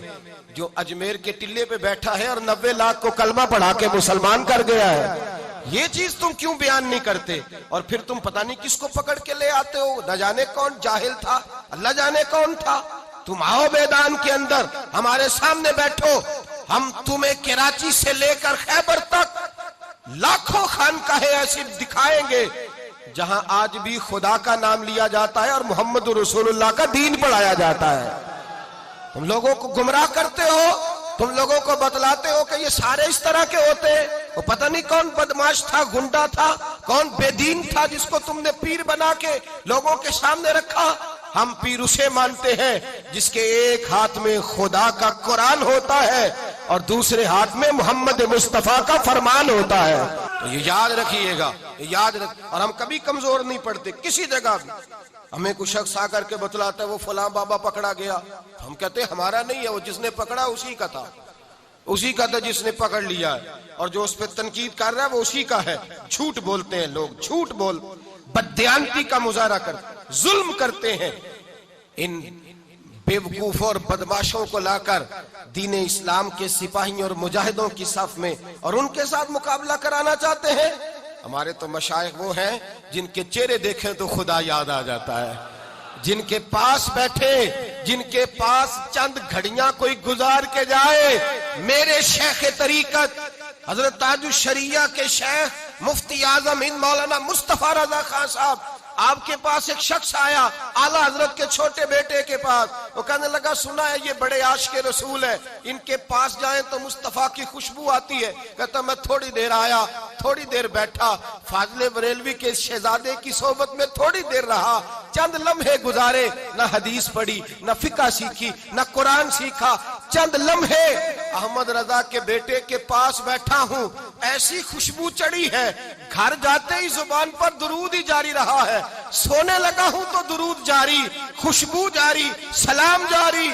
जो अजमेर के टिल्ले पे बैठा है और 90 लाख को कलमा पढ़ा के मुसलमान कर गया है। ये चीज तुम क्यों बयान नहीं करते? और फिर तुम पता नहीं किसको पकड़ के ले आते हो, न जाने कौन जाहिल था, अल्लाह जाने कौन था। तुम आओ मैदान के अंदर, हमारे सामने बैठो, हम तुम्हें कराची से लेकर खैबर तक लाखों खानकाहें ऐसी दिखाएंगे जहां आज भी खुदा का नाम लिया जाता है और मोहम्मद रसूलुल्लाह का दीन पढ़ाया जाता है। तुम लोगों को गुमराह करते हो, तुम लोगों को बतलाते हो कि ये सारे इस तरह के होते हैं। वो पता नहीं कौन बदमाश था, गुंडा था, कौन बेदीन था जिसको तुमने पीर बना के लोगों के सामने रखा। हम पीर उसे मानते हैं जिसके एक हाथ में खुदा का कुरान होता है और दूसरे हाथ में मोहम्मद मुस्तफा का फरमान होता है। तो ये याद रखिएगा, याद रख। और हम कभी कमजोर नहीं पड़ते किसी जगह भी। हमें कुछ शख्स आकर के बतलाता है वो फलां बाबा पकड़ा गया, तो हम कहते हैं हमारा नहीं है, वो जिसने पकड़ा उसी का था जिसने पकड़ लिया है। और जो उस पर तनकीद कर रहा है वो उसी का है। झूठ बोलते हैं लोग, झूठ बोल बददियानती का मुजाहरा करते, जुल्म करते हैं। इन बेवकूफ और बदमाशों को लाकर दीन इस्लाम के सिपाहियों और मुजाहिदों की सफ में और उनके साथ मुकाबला कराना चाहते हैं। हमारे तो मशाइख वो हैं जिनके चेहरे देखें तो खुदा याद आ जाता है, जिनके पास बैठे, जिनके पास चंद घड़ियां कोई गुजार के जाए। मेरे शेख तरीकत हजरत ताजुश शरिया के शेख मुफ्ती आजम हिंद मौलाना मुस्तफा रजा खान साहब, आपके पास एक शख्स आया आला हजरत के छोटे बेटे के पास। वो कहने लगा सुना है ये बड़े आशिक रसूल है, इनके पास जाएं तो मुस्तफा की खुशबू आती है। कहता मैं थोड़ी देर आया, थोड़ी देर बैठा, फाजले बरेलवी के शहजादे की सोबत में थोड़ी देर रहा, चंद लम्हे गुजारे, न हदीस पढ़ी, न फिका सीखी, न कुरान सीखा, चंद लम्हे अहमद रजा के बेटे के पास बैठा हूं, ऐसी खुशबू चढ़ी है, घर जाते ही जुबान पर दुरूद ही जारी रहा है, सोने लगा हूं तो दुरूद जारी, खुशबू जारी, सलाम जारी।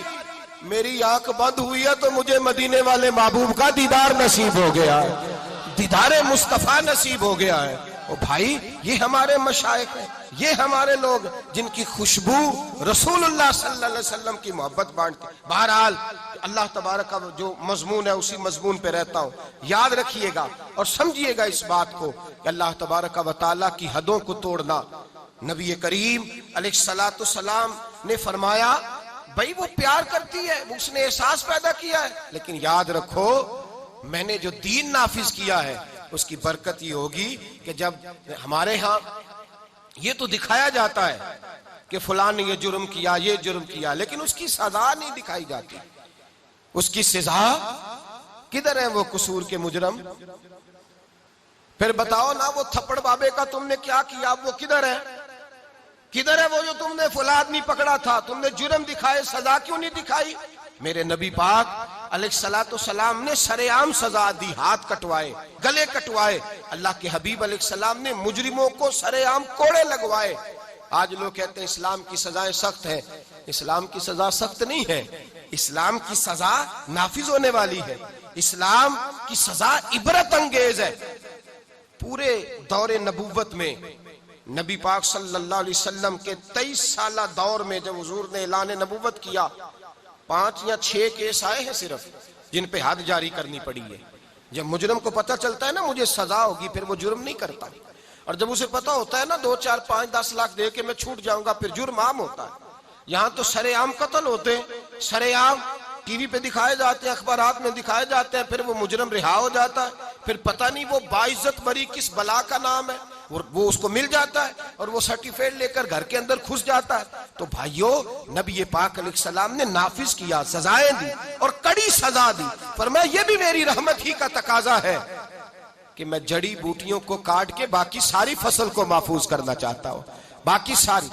मेरी आंख बंद हुई है तो मुझे मदीने वाले महबूब का दीदार नसीब हो गया है, दीदारे मुस्तफा नसीब हो गया है। ओ भाई, ये हमारे मशाइख हैं, ये हमारे लोग जिनकी खुशबू रसूलुल्लाह सल्लल्लाहु अलैहि वसल्लम की मोहब्बत बांटते। बहरहाल अल्लाह तबारक का जो मजमून है उसी मजमून पे रहता हूँ। याद रखिएगा और समझिएगा इस बात को कि अल्लाह तबारक व तआला की हदों को तोड़ना, नबी करीम अलैहिस्सलातु सलाम ने फरमाया भाई वो प्यार करती है, उसने एहसास पैदा किया है, लेकिन याद रखो मैंने जो दीन नाफिज किया है उसकी बरकत ये होगी कि जब हमारे यहाँ ये तो दिखाया जाता है कि फलां ने ये जुर्म किया, ये जुर्म किया, लेकिन उसकी सजा नहीं दिखाई जाती। उसकी सजा किधर है? वो कसूर के मुजरम। फिर बताओ ना, वो थप्पड़ बाबे का तुमने क्या किया, वो किधर है? किधर है वो जो तुमने फलां आदमी पकड़ा था, तुमने जुर्म दिखाए, सजा क्यों नहीं दिखाई? मेरे नबी पाक अलैहिस्सलातु सलाम ने सरेआम सजा दी, हाथ कटवाए, गले कटवाए। अल्लाह के हबीब अलैहिस्सलाम ने मुजरिमों को सरेआम कोड़े लगवाए। आज लोग कहते हैं इस्लाम की सजाएं सख्त है। इस्लाम की सजा सख्त नहीं है, इस्लाम की सजा नाफिज होने वाली है। इस्लाम की सजा इबरत अंगेज है। पूरे दौरे नबूवत में नबी पाक सल्लल्लाहु अलैहि वसल्लम के 23 साला दौर में जब हुजूर ने ऐलान नबूवत किया, 5 या 6 केस आए हैं सिर्फ जिन पे हद जारी करनी पड़ी है। जब मुजरम को पता चलता है ना मुझे सजा होगी, फिर वो जुर्म नहीं करता। और जब उसे पता होता है ना 2, 4, 5, 10 लाख दे के मैं छूट जाऊंगा, फिर जुर्म आम होता है। यहाँ तो सरेआम कत्ल होते हैं, सरेआम टीवी पे दिखाए जाते हैं, अखबारात में दिखाए जाते हैं, फिर वो मुजरम रिहा हो जाता है। फिर पता नहीं वो बाइज्जत बरी किस बला का नाम है, वो उसको मिल जाता है और वो सर्टिफिकेट लेकर घर के अंदर घुस जाता है। तो भाइयों, नबी पाक अलैहिस्सलाम ने नाफिज किया, सजाएं दी और कड़ी सजा दी। फरमाया ये भी मेरी रहमत ही का तकाजा है कि मैं जड़ी बूटियों को काट के बाकी सारी फसल को महफूज करना चाहता हूं, बाकी सारी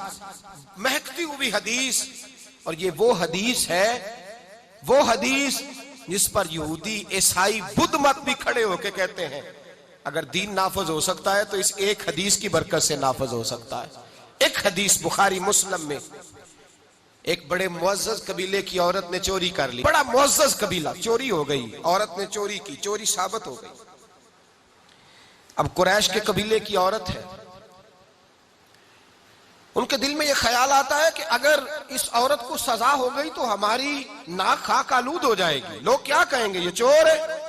महकती हुई हदीस। और ये वो हदीस है वो हदीस जिस पर यहूदी, ईसाई, बुद्ध मत भी खड़े होके कहते हैं अगर दीन नाफज हो सकता है तो इस एक हदीस की बरकत से नाफज हो सकता है। एक हदीस बुखारी मुस्लिम में, एक बड़े मुअज़्ज़ज़ कबीले की औरत ने चोरी कर ली। बड़ा मुअज़्ज़ज़ कबीला, चोरी हो गई, औरत ने चोरी की, चोरी साबित हो गई। अब कुरैश के कबीले की औरत है, उनके दिल में यह ख्याल आता है कि अगर इस औरत को सजा हो गई तो हमारी नाक खाक आलूद हो जाएगी, लोग क्या कहेंगे ये चोर है।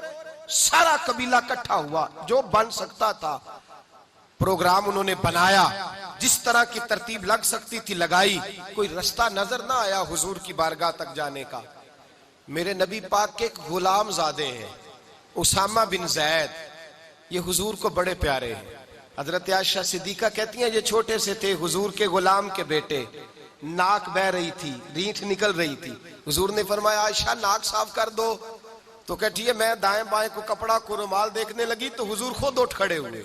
सारा कबीला इकट्ठा हुआ, जो बन सकता था प्रोग्राम उन्होंने बनाया, जिस तरह की तरतीब लग सकती थी लगाई। कोई रास्ता नजर ना आया हुजूर की बारगाह तक जाने का। मेरे नबी पाक के एक गुलाम ज़ादे हैं उसामा बिन ज़ैद, ये हुजूर को बड़े प्यारे हैं। हजरत आयशा सिद्दीका कहती हैं ये छोटे से थे, हुजूर के गुलाम के बेटे, नाक बह रही थी, रीठ निकल रही थी। हुजूर ने फरमाया आयशा नाक साफ कर दो, तो कहती है मैं दाएं बाएं को कपड़ा को रुमाल देखने लगी तो हुजूर खुद उठ खड़े हुए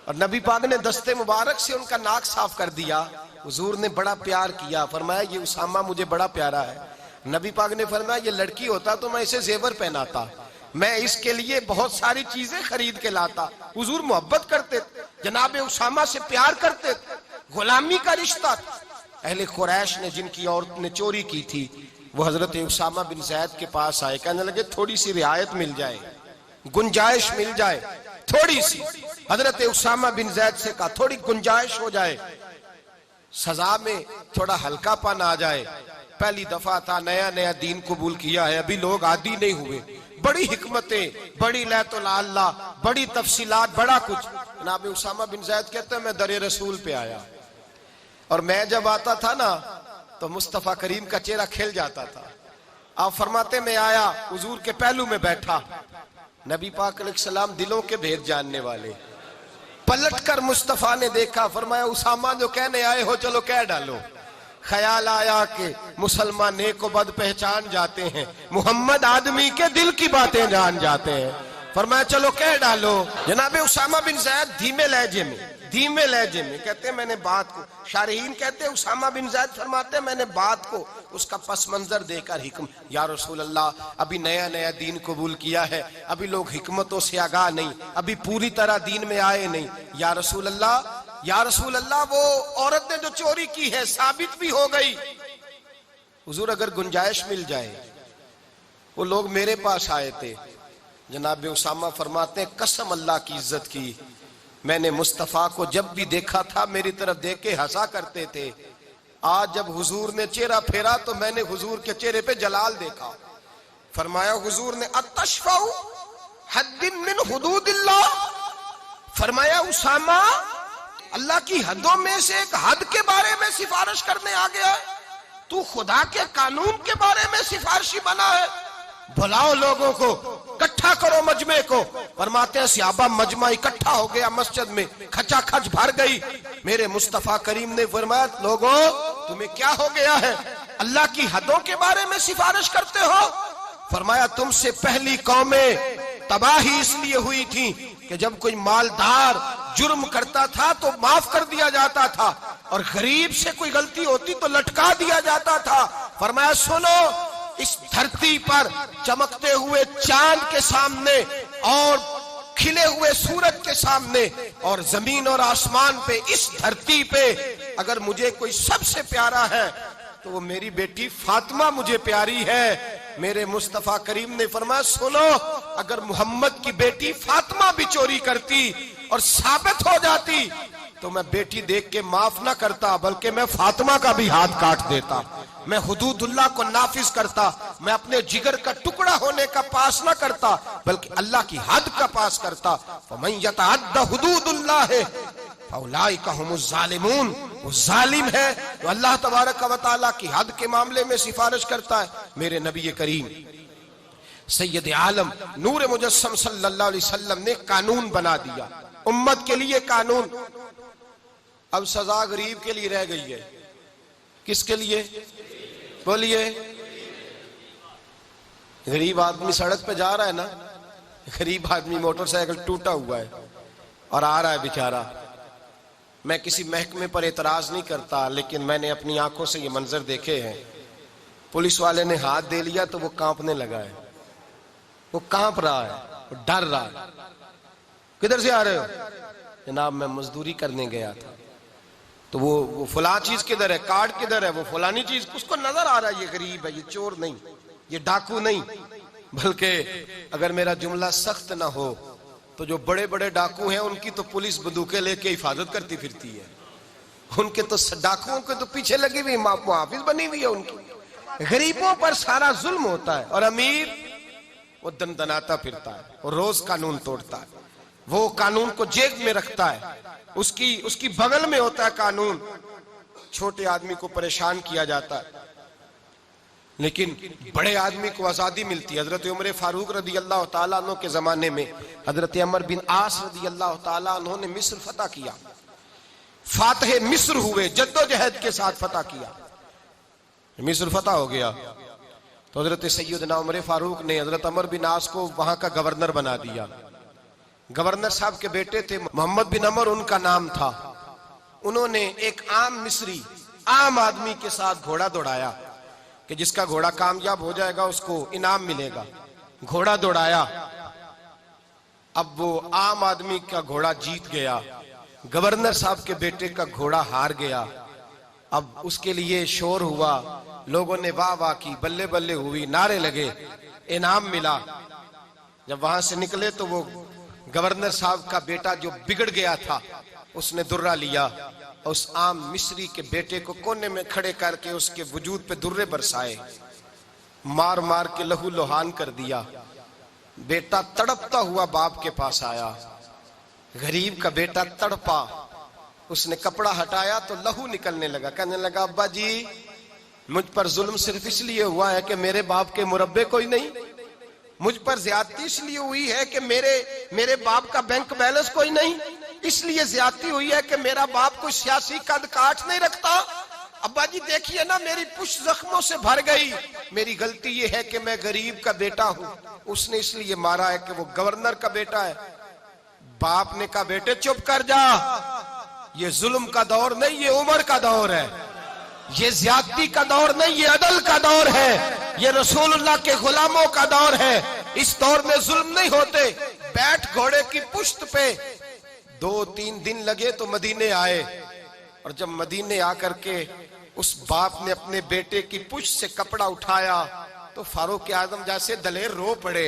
और नबी पाक ने दस्ते मुबारक से उनका नाक साफ कर दिया। हुजूर ने बड़ा प्यार किया, फरमाया ये उसामा मुझे बड़ा प्यारा है। नबी पाक ने फरमाया ये लड़की होता तो मैं इसे जेवर पहनाता, मैं इसके लिए बहुत सारी चीजें खरीद के लाता। हुजूर मोहब्बत करते, जनाब उसामा से प्यार करते, गुलामी का रिश्ता। अहले कुरैश ने जिनकी औरत ने चोरी की थी वो हजरत उसामा बिन ज़ैद के पास आए, कहने लगे थोड़ी सी रियायत मिल जाए, गुंजाइश मिल जाए थोड़ी सी। हजरत उसामा बिन ज़ैद से कहा थोड़ी गुंजाइश हो जाए, सजा में थोड़ा हल्कापन आ जाए। पहली दफा था, नया नया दीन कबूल किया है, अभी लोग आदी नहीं हुए। बड़ी हिकमतें, बड़ी लैतुल अल्लाह, बड़ी तफसीलात, बड़ा कुछ। जनाब उसामा बिन ज़ैद कहते हैं मैं दरे रसूल पे आया और मैं जब आता था ना तो मुस्तफा करीम का चेहरा खिल जाता था। आप फरमाते मैं आया, हुजूर के पहलू में बैठा। नबी पाक अलैहिस्सलाम दिलों के भेद जानने वाले, पलटकर मुस्तफा ने देखा, फरमाया उसामा जो कहने आए हो चलो कह डालो। ख्याल आया कि मुसलमान नेक व बद पहचान जाते हैं, मुहम्मद आदमी के दिल की बातें जान जाते हैं। फरमाया चलो कह डालो। जनाब उसामा बिन ज़ैद धीमे लहजे में कहते हैं मैंने बात को, शारहीन कहते हैं उसामा बिन ज़ैद फरमाते हैं मैंने बात को उसका पस मंजर देखकर हिकम, या रसूल अल्लाह अभी नया नया दीन कबूल किया है, अभी लोग हिकमतों से आगाह नहीं, अभी पूरी तरह दीन में आए नहीं। या रसूल अल्लाह वो औरत ने जो चोरी की है साबित भी हो गई, हुजूर अगर गुंजाइश मिल जाए। वो लोग मेरे पास आए थे। जनाब उसामा फरमाते हैं कसम अल्लाह की इज्जत की, मैंने मुस्तफा को जब भी देखा था मेरी तरफ देख के हंसा करते थे। आज जब हुजूर ने चेहरा फेरा तो मैंने हुजूर के चेहरे पे जलाल देखा। फरमाया हुजूर ने अतशफाउ हद्दिन मिन हुदूदिल्लाह, फरमाया उसामा अल्लाह की हदों में से एक हद के बारे में सिफारिश करने आ गया है, तू खुदा के कानून के बारे में सिफारिशी बना है। बुलाओ लोगों को, इकट्ठा करो मजमे को। फरमाते हैं सहाबा मजमा इकट्ठा हो गया मस्जिद में, खचाखच भर गई। मेरे मुस्तफा करीम ने फरमाया लोगों तुम्हें क्या हो गया है, अल्लाह की हदों के बारे में सिफारिश करते हो। फरमाया तुमसे पहली कौमें तबाही इसलिए हुई थी कि जब कोई मालदार जुर्म करता था तो माफ कर दिया जाता था और गरीब से कोई गलती होती तो लटका दिया जाता था। फरमाया सुनो, इस धरती पर चमकते हुए चांद के सामने और खिले हुए सूरज के सामने और जमीन और आसमान पे, इस धरती पे अगर मुझे कोई सबसे प्यारा है तो वो मेरी बेटी फातिमा मुझे प्यारी है। मेरे मुस्तफा करीम ने फरमाया सुनो, अगर मोहम्मद की बेटी फातिमा भी चोरी करती और साबित हो जाती तो मैं बेटी देख के माफ ना करता, बल्कि मैं फातिमा का भी हाथ काट देता, मैं हुदूदुल्लाह को नाफिज करता, मैं अपने जिगर का टुकड़ा होने का पास ना करता बल्कि अल्लाह की हद का पास करता। फमन यतअद्दा हुदूदुल्लाह फउलाइका हुमुज़ ज़ालिमून, वो जालिम है तो अल्लाह तबारक व तआला की हद के मामले में सिफारिश करता है। मेरे नबी करीम सैयद आलम नूर मुजस्सम सल्लल्लाहु अलैहि वसल्लम ने कानून बना दिया, उम्मत के लिए कानून। अब सजा गरीब के लिए रह गई है, किसके लिए बोलिए? गरीब आदमी सड़क पे जा रहा है ना, गरीब आदमी मोटरसाइकिल टूटा हुआ है और आ रहा है बेचारा। मैं किसी महकमे पर एतराज नहीं करता, लेकिन मैंने अपनी आंखों से ये मंजर देखे हैं। पुलिस वाले ने हाथ दे लिया तो वो कांपने लगा है, वो कांप रहा है, वो डर रहा है। किधर से आ रहे हो? जनाब मैं मजदूरी करने गया था। तो वो फला चीज किधर है, कार्ड किधर है, वो फलानी चीज, उसको नजर आ रहा है ये गरीब है, ये चोर नहीं, ये डाकू नहीं। बल्कि अगर मेरा जुमला सख्त ना हो तो जो बड़े बड़े डाकू हैं उनकी तो पुलिस बंदूकें लेके हिफाजत करती फिरती है, उनके तो डाकुओं के तो पीछे लगी हुई मुहाफिज बनी हुई है उनकी। गरीबों पर सारा जुल्म होता है और अमीर वो दनदनाता फिरता है और रोज कानून तोड़ता है, वो कानून को जेब में रखता है, उसकी बगल में होता है कानून। छोटे आदमी को परेशान किया जाता है, लेकिन बड़े आदमी को आजादी मिलती है। हजरत उमर फारूक रदी अल्लाह तआला अन्हु के जमाने में हजरत अमर बिन आस रदी अल्लाह तआला अन्हु ने मिस्र फतह किया, फातह मिस्र हुए, जद्दोजहद के साथ फतह किया, मिस्र फतह हो गया। तो हजरत सैयदना उमर फारूक ने हजरत अमर बिन आस को वहां का गवर्नर बना दिया। गवर्नर साहब के बेटे थे, मोहम्मद बिन अमर उनका नाम था। उन्होंने एक आम मिस्री, आम आदमी के साथ घोड़ा दौड़ाया कि जिसका घोड़ा कामयाब हो जाएगा उसको इनाम मिलेगा। घोड़ा दौड़ाया, अब वो आम आदमी का घोड़ा जीत गया, गवर्नर साहब के बेटे का घोड़ा हार गया। अब उसके लिए शोर हुआ, लोगों ने वाह वाह की, बल्ले बल्ले हुई, नारे लगे, इनाम मिला। जब वहां से निकले तो वो गवर्नर साहब का बेटा जो बिगड़ गया था उसने दुर्रा लिया, उस आम मिस्री के बेटे को कोने में खड़े करके उसके वजूद पे दुर्रे बरसाए, मार मार के लहू लोहान कर दिया। बेटा तड़पता हुआ बाप के पास आया, गरीब का बेटा तड़पा, उसने कपड़ा हटाया तो लहू निकलने लगा। कहने लगा अब्बा जी मुझ पर जुल्म सिर्फ इसलिए हुआ है कि मेरे बाप के मुरब्बे कोई नहीं, मुझ पर ज्यादती इसलिए हुई है कि मेरे बाप का बैंक बैलेंस कोई नहीं, इसलिए ज्यादती हुई है कि मेरा बाप कोई सियासी कद काठ नहीं रखता। अब्बा जी देखिए ना मेरी पुष्ट जख्मों से भर गई, मेरी गलती ये है कि मैं गरीब का बेटा हूं, उसने इसलिए मारा है कि वो गवर्नर का बेटा है। बाप ने कहा बेटे चुप कर जा, ये जुल्म का दौर नहीं, ये उम्र का दौर है, ये ज्यादती का दौर नहीं, ये अदल का दौर है, ये रसूलुल्लाह के गुलामों का दौर है। इस दौर में जुल्म नहीं होते। बैठ घोड़े की पुश्त पे। 2-3 दिन लगे तो मदीने आए, और जब मदीने आकर के उस बाप ने अपने बेटे की पुश्त से कपड़ा उठाया तो फारूक आजम जैसे दलेर रो पड़े।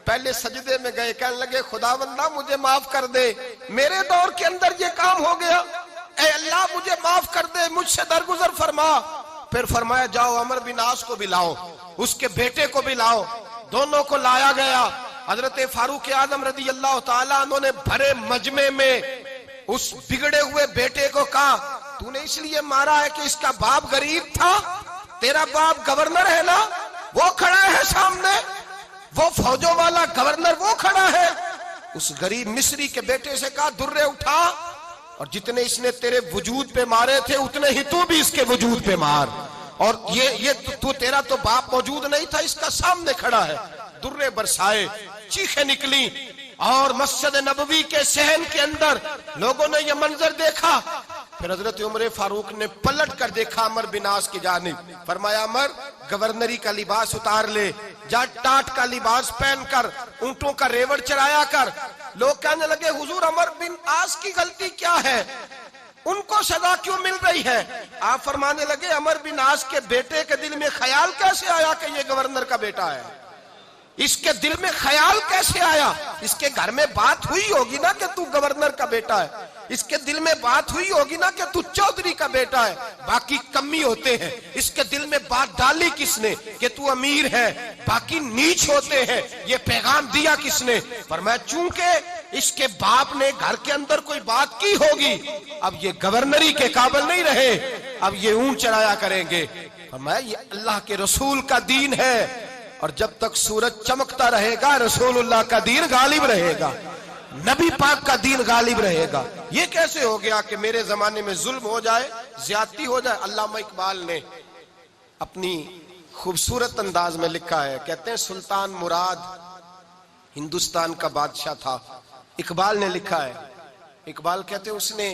पहले सजदे में गए, कहने लगे खुदावंदा मुझे माफ कर दे, मेरे दौर के अंदर ये काम हो गया, ए अल्लाह मुझे माफ कर दे, मुझसे दरगुजर फरमा। फिर फरमाया जाओ अमर बिन आस को भी लाओ, उसके बेटे को भी लाओ। दोनों को लाया गया। हजरत फारूक आजम रदी अल्लाह तआला अन्हु ने भरे मजमे में उस बिगड़े हुए बेटे को कहा तूने इसलिए मारा है कि इसका बाप गरीब था, तेरा बाप गवर्नर है ना, वो खड़ा है सामने, वो फौजों वाला गवर्नर वो खड़ा है। उस गरीब मिस्री के बेटे से कहा दुर्रे उठा, और जितने इसने तेरे वजूद पे मारे थे उतने ही तू भी इसके वजूद पे मार। और ये तू तेरा तो बाप मौजूद नहीं था, इसका सामने खड़ा है। दुर्रे बरसाए, चीखें निकली, और मस्जिद नबवी के सहन के अंदर लोगों ने यह मंजर देखा। फिर हजरत उमर फारूक ने पलट कर देखा अमर बिन आस की जानिब, फरमाया अमर गवर्नरी का लिबास उतार ले, जा टाट का लिबास पहनकर ऊंटों का रेवड़ चराया कर। लोग कहने लगे हुजूर अमर बिन आस की गलती क्या है, उनको सजा क्यों मिल रही है? आप फरमाने लगे अमर बिन आस के बेटे के दिल में ख्याल कैसे आया कि ये गवर्नर का बेटा है? इसके दिल में ख्याल कैसे आया? इसके घर में बात हुई होगी ना कि तू गवर्नर का बेटा है, इसके दिल में बात हुई होगी ना कि तू चौधरी का बेटा है। बाकी कमी होते हैं, इसके दिल में बात डाली किसने कि तू अमीर है, बाकी नीच होते हैं, ये पैगाम दिया किसने? पर मैं चूंकि इसके बाप ने घर के अंदर कोई बात की होगी, अब ये गवर्नरी के काबिल नहीं रहे, अब ये ऊंट चढ़ाया करेंगे। पर मैं ये अल्लाह के रसूल का दीन है, और जब तक सूरज चमकता रहेगा रसूलुल्लाह का दीन गालिब रहेगा, नबी पाक का दीन गालिब रहेगा। ये कैसे हो गया कि मेरे जमाने में जुल्म हो जाए, ज्यादती हो जाए? अल्लामा इकबाल ने अपनी खूबसूरत अंदाज में लिखा है, कहते हैं सुल्तान मुराद हिंदुस्तान का बादशाह था। इकबाल ने लिखा है, इकबाल कहते हैं उसने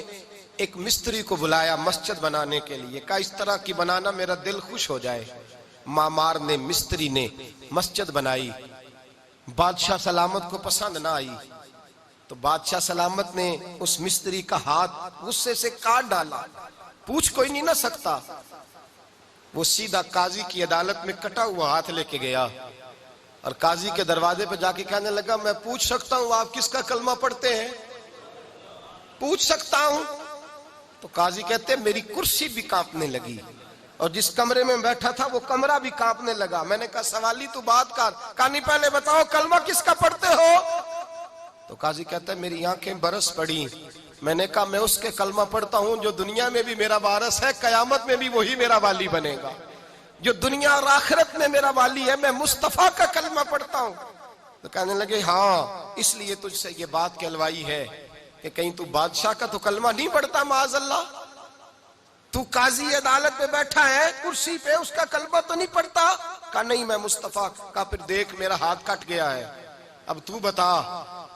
एक मिस्त्री को बुलाया मस्जिद बनाने के लिए, कहा इस तरह की बनाना मेरा दिल खुश हो जाए। मामार ने, मिस्त्री ने मस्जिद बनाई। बादशाह सलामत को पसंद ना आई तो बादशाह सलामत ने उस मिस्त्री का हाथ गुस्से से काट डाला। पूछ कोई नहीं ना सकता। वो सीधा काजी की अदालत में कटा हुआ हाथ लेके गया और काजी के दरवाजे पे जाके कहने लगा, मैं पूछ सकता हूं आप किसका कलमा पढ़ते हैं? पूछ सकता हूं? तो काजी कहते मेरी कुर्सी भी कांपने लगी और जिस कमरे में बैठा था वो कमरा भी कांपने लगा। मैंने कहा सवाली तू बात कर, कहानी पहले बताओ कलमा किसका पढ़ते हो? तो काजी कहता है मेरी आंखें बरस पड़ी। मैंने कहा मैं उसके कलमा पढ़ता हूं जो दुनिया में भी मेरा वारिस है, कयामत में भी वही मेरा वाली बनेगा। जो दुनिया और आखिरत में मेरा वाली है, मैं मुस्तफा का कलमा पढ़ता हूं। तो कहने लगे हाँ इसलिए तुझसे ये बात कहलवाई है कि कहीं तू बादशाह का तो कलमा नहीं पढ़ता माअज़ल्लाह। तू काजी अदालत में बैठा है कुर्सी पे, उसका कलमा तो नहीं पढ़ता? कहा नहीं मैं मुस्तफा का। फिर देख मेरा हाथ कट गया है, अब तू बता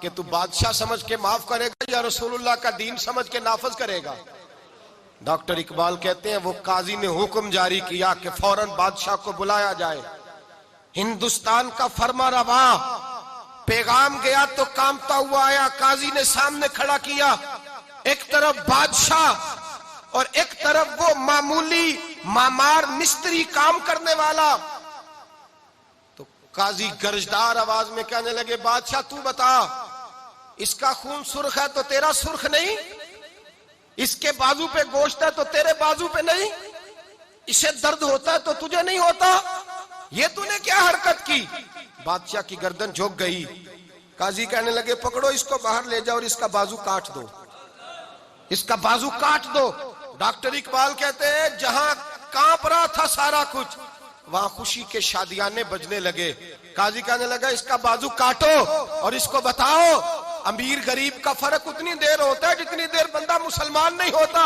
कि तू बादशाह समझ के माफ करेगा या रसूलुल्लाह का दीन समझ के नाफज करेगा? डॉक्टर इकबाल कहते हैं वो काजी ने हुक्म जारी किया कि फौरन बादशाह को बुलाया जाए। हिंदुस्तान का फरमा रवा पैगाम गया तो कांपता हुआ आया। काजी ने सामने खड़ा किया, एक तरफ बादशाह और एक तरफ वो मामूली मामार मिस्त्री काम करने वाला। तो काजी गरजदार आवाज में कहने लगे, बादशाह तू बता इसका खून सुर्ख है तो तेरा सुर्ख नहीं, इसके बाजू पे गोश्त है तो तेरे बाजू पे नहीं, इसे दर्द होता है तो तुझे नहीं होता, ये तूने क्या हरकत की? बादशाह की गर्दन झुक गई। काजी कहने लगे पकड़ो इसको बाहर ले जाओ और इसका बाजू काट दो, इसका बाजू काट दो। डॉक्टर इकबाल कहते हैं जहां कांप रहा था सारा कुछ वहां खुशी के शादियाने बजने लगे। काजी कहने लगा इसका बाजू काटो और इसको बताओ अमीर गरीब का फर्क उतनी देर होता है जितनी देर बंदा मुसलमान नहीं होता,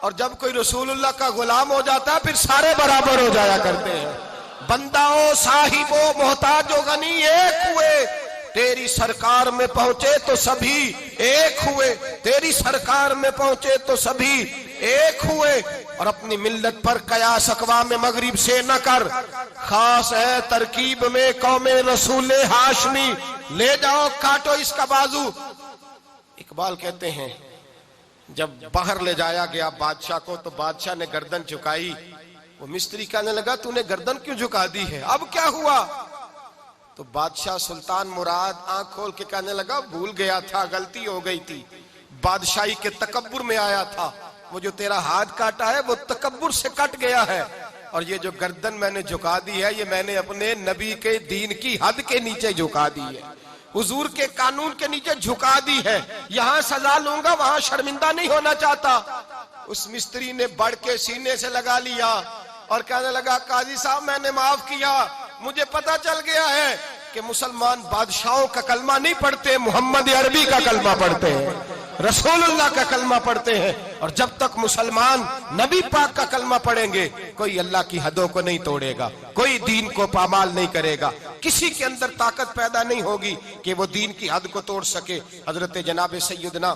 और जब कोई रसूलुल्लाह का गुलाम हो जाता है फिर सारे बराबर हो जाया करते हैं। बंदाओ साहिबो मोहताजो गनी एक हुए, तेरी सरकार में पहुंचे तो सभी एक हुए, तेरी सरकार में पहुंचे तो सभी एक हुए। और अपनी मिल्लत पर कयास अक़वाम मगरिब से न कर, खास है तरकीब में कौमे रसूले हाशमी, ले जाओ काटो इसका बाजू। इकबाल कहते हैं जब बाहर ले जाया गया बादशाह को तो बादशाह ने गर्दन झुकाई। वो मिस्त्री कहने लगा तूने गर्दन क्यों झुका दी है, अब क्या हुआ? तो बादशाह सुल्तान मुराद आंख खोल के कहने लगा भूल गया था, गलती हो गई थी, बादशाही के तकब्बुर में आया था। वो जो तेरा हाथ काटा है वो तकब्बुर से कट गया है, और ये जो गर्दन मैंने झुका दी है ये मैंने अपने नबी के दीन की हद के नीचे झुका दी है, हुजूर के कानून के नीचे झुका दी है। यहां सजा लूंगा वहां शर्मिंदा नहीं होना चाहता। उस मिस्त्री ने बढ़ के सीने से लगा लिया और कहने लगा काजी साहब मैंने माफ किया, मुझे पता चल गया है कि मुसलमान बादशाहों का कलमा नहीं पढ़ते, मोहम्मद अरबी का कलमा पढ़ते हैं, रसूलुल्लाह का कलमा पढ़ते हैं। और जब तक मुसलमान नबी पाक का कलमा पढ़ेंगे कोई अल्लाह की हदों को नहीं तोड़ेगा, कोई दीन को पामाल नहीं करेगा, किसी के अंदर ताकत पैदा नहीं होगी कि वो दीन की हद को तोड़ सके। हजरत जनाब सैयदना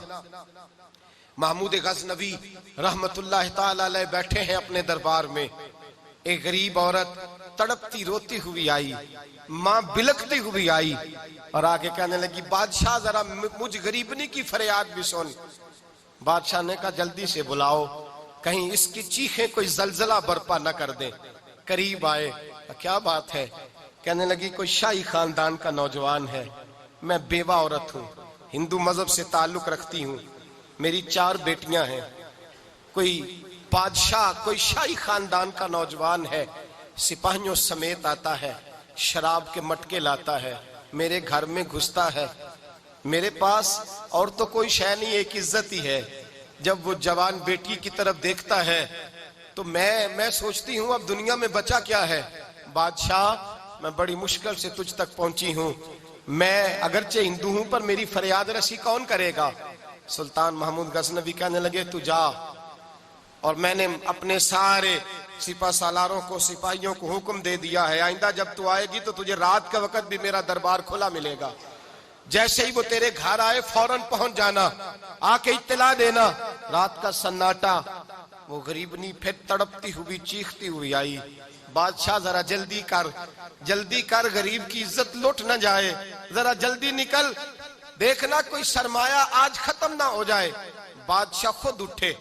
महमूद गजनवी रहमतुल्लाह ताला अलैह बैठे हैं अपने दरबार में। एक गरीब औरत तड़पती रोती हुई आई, मां बिलखती हुई आई और आगे कहने लगी बादशाह जरा मुझ गरीबनी की फरियाद भी सुन। बादशाह ने कहा जल्दी से बुलाओ, कहीं इसकी चीखें कोई जलजला बर्पा न कर दे। करीब आए, क्या बात है? कहने लगी कोई शाही खानदान का नौजवान है, मैं बेवा औरत हूँ, हिंदू मजहब से ताल्लुक रखती हूँ, मेरी 4 बेटियां हैं, कोई बादशाह कोई शाही खानदान का नौजवान है, सिपाहियों समेत आता है, शराब के मटके लाता है, मेरे घर में घुसता है, मेरे पास और तो कोई शय नहीं, एक इज्जत ही है। जब वो जवान बेटी की तरफ देखता है तो मैं सोचती हूँ अब दुनिया में बचा क्या है। बादशाह मैं बड़ी मुश्किल से तुझ तक पहुंची हूँ, मैं अगरचे हिंदू हूँ पर मेरी फरियाद रसी कौन करेगा? सुल्तान महमूद गजनवी कहने लगे तू जा, और मैंने अपने सारे सिपा सालारों को सिपाहियों को हुक्म दे दिया है आइंदा जब तू आएगी तो तुझे रात के वक्त भी मेरा दरबार खुला मिलेगा। जैसे ही वो तेरे घर आए फौरन पहुंच जाना, आके इत्तला देना। रात का सन्नाटा, वो गरीबनी फिर तड़पती हुई चीखती हुई आई, बादशाह जरा जल्दी कर, गरीब की इज्जत लुट न जाए, जरा जल्दी निकल, देखना कोई सरमाया आज खत्म ना हो जाए। बादशाह खुद उठे,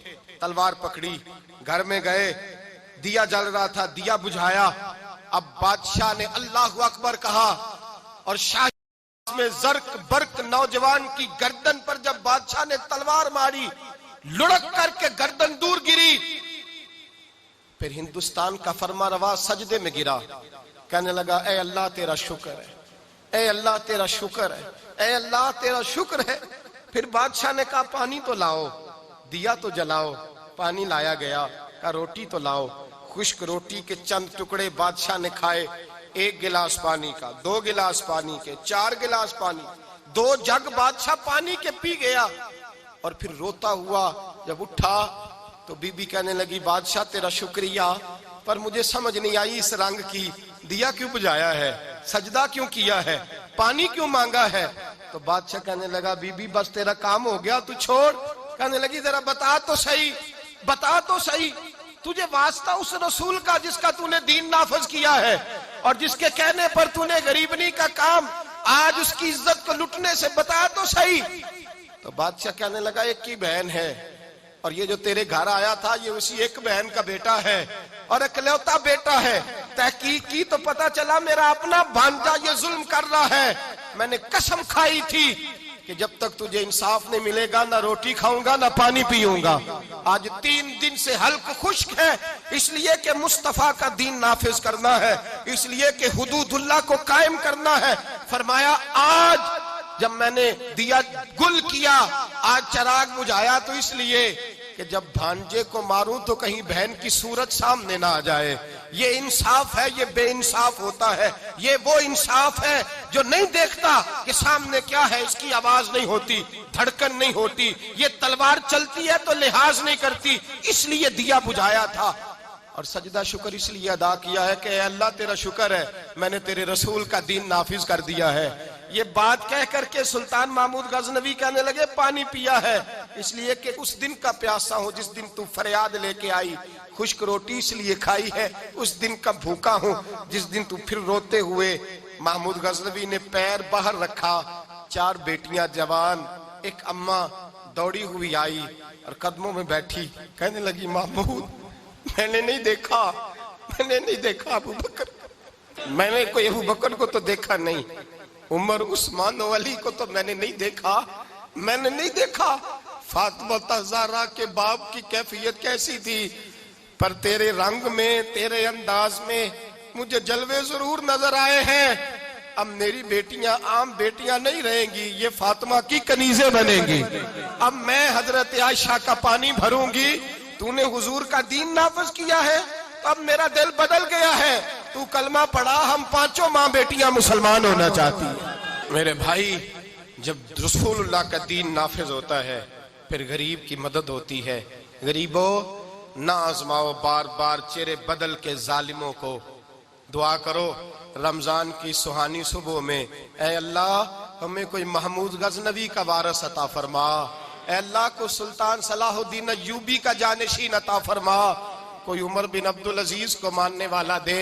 तलवार पकड़ी, घर में गए, दिया जल रहा था, दिया बुझाया। अब बादशाह ने अल्लाहु अकबर कहा और शाह में जर्क बर्क नौजवान की गर्दन पर जब बादशाह ने तलवार मारी, लुढ़क करके गर्दन दूर गिरी। फिर हिंदुस्तान का फरमारवा सजदे में गिरा, कहने लगा ए अल्लाह तेरा शुक्र है, ए अल्लाह तेरा शुक्र है, ए अल्लाह तेरा शुक्र है। फिर बादशाह ने कहा पानी तो लाओ, दिया तो जलाओ, पानी लाया गया, कहा रोटी तो लाओ। खुश्क रोटी के चंद टुकड़े बादशाह ने खाए, 1 गिलास पानी का, 2 गिलास पानी के, 4 गिलास पानी, 2 जग बादशाह पानी के पी गया। और फिर रोता हुआ जब उठा तो बीबी कहने लगी बादशाह तेरा शुक्रिया, पर मुझे समझ नहीं आई इस रंग की, दिया क्यों बुझाया है, सजदा क्यों किया है, पानी क्यों मांगा है। तो बादशाह कहने लगा बीबी बस तेरा काम हो गया, तू छोड़। कहने लगी जरा बता तो सही, बता तो सही, तुझे वास्ता उस रसूल का जिसका तूने दीन नाफज किया है और जिसके कहने पर तूने गरीबनी का काम आज उसकी इज्जत को लुटने से, बता तो सही। तो बादशाह कहने लगा एक की बहन है और ये जो तेरे घर आया था ये उसी एक बहन का बेटा है और इकलौता बेटा है। तहकीक की तो पता चला मेरा अपना भांजा ये जुल्म कर रहा है। मैंने कसम खाई थी कि जब तक तुझे इंसाफ नहीं मिलेगा ना रोटी खाऊंगा ना पानी पीऊंगा। आज 3 दिन से हल्क खुश्क है, इसलिए कि मुस्तफा का दीन नाफिज करना है, इसलिए कि हुदूदुल्लाह को कायम करना है। फरमाया आज जब मैंने दिया गुल किया, आज चराग बुझाया, तो इसलिए कि जब भांजे को मारूं तो कहीं बहन की सूरत सामने ना आ जाए। ये इंसाफ है, ये बेइंसाफ होता है। ये वो इंसाफ है जो नहीं देखता कि सामने क्या है, इसकी आवाज नहीं होती, धड़कन नहीं होती, ये तलवार चलती है तो लिहाज नहीं करती, इसलिए दिया बुझाया था। और सजदा शुक्र इसलिए अदा किया है कि अल्लाह तेरा शुक्र है मैंने तेरे रसूल का दीन नाफिज कर दिया है। ये बात कह करके सुल्तान महमूद गजनवी कहने लगे पानी पिया है इसलिए कि उस दिन का प्यासा हूं जिस दिन तू फरियाद लेके आई, खुश्क रोटी इसलिए खाई है उस दिन का भूखा हूं जिस दिन तू फिर रोते हुए। महमूद गजनवी ने पैर बाहर रखा, 4 बेटियां जवान, एक अम्मा दौड़ी हुई आई और कदमों में बैठी, कहने लगी महमूद मैंने नहीं देखा अबू बकर, मैंने कोई अबू बकर को तो देखा नहीं, उमर उस्मान अली को तो मैंने नहीं देखा। फातिमा ज़हरा के बाप की कैफियत कैसी थी, पर तेरे रंग में, तेरे अंदाज में मुझे जलवे जरूर नजर आए हैं। अब मेरी बेटियां आम बेटियां नहीं रहेंगी, ये फातिमा की कनीज़ें बनेंगी। अब मैं हजरत आयशा का पानी भरूंगी, तूने हुजूर का दीन नाफिज किया है, अब मेरा दिल बदल गया है, तू कलमा पढ़ा, हम 5 माँ बेटियां मुसलमान होना चाहती है। मेरे भाई जब रसूलुल्लाह का दीन नाफिज होता है फिर गरीब की मदद होती है। गरीबों ना आजमाओ बार बार चेहरे बदल के जालिमों को, दुआ करो रमजान की सुहानी सुबह में, ऐ अल्लाह हमें कोई महमूद गजनवी का वारस अता फरमा, ऐ अल्लाह को सुल्तान सलाहुद्दीन अय्यूबी का जानशीन अता फरमा, कोई उमर बिन अब्दुल अजीज को मानने वाला दे,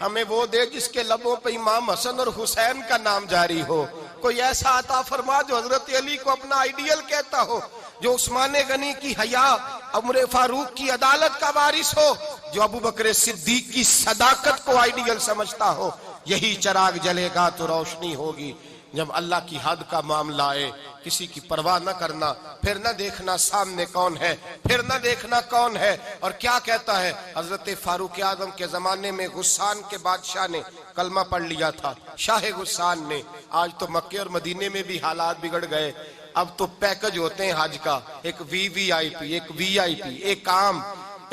हमें वो दे जिसके लबों पे इमाम हसन और हुसैन का नाम जारी हो, कोई ऐसा अता फरमा जो हजरत अली को अपना आइडियल कहता हो, जो उस्मान गनी की हया, उमर फारूक की अदालत का वारिस हो, जो अबू बकर सिद्दीक की सदाकत को आइडियल समझता हो। यही चराग जलेगा तो रोशनी होगी। जब अल्लाह की हद का मामला आए किसी की परवाह न करना, फिर न देखना सामने कौन है, फिर न देखना कौन है और क्या कहता है। हजरत फारूक आजम के जमाने में गुस्सान के बादशाह ने कलमा पढ़ लिया था, शाह गुस्सान ने। आज तो मक्के और मदीने में भी हालात बिगड़ गए। अब तो पैकेज होते हैं हज का, एक वीवीआईपी, एक वीआईपी, एक आम,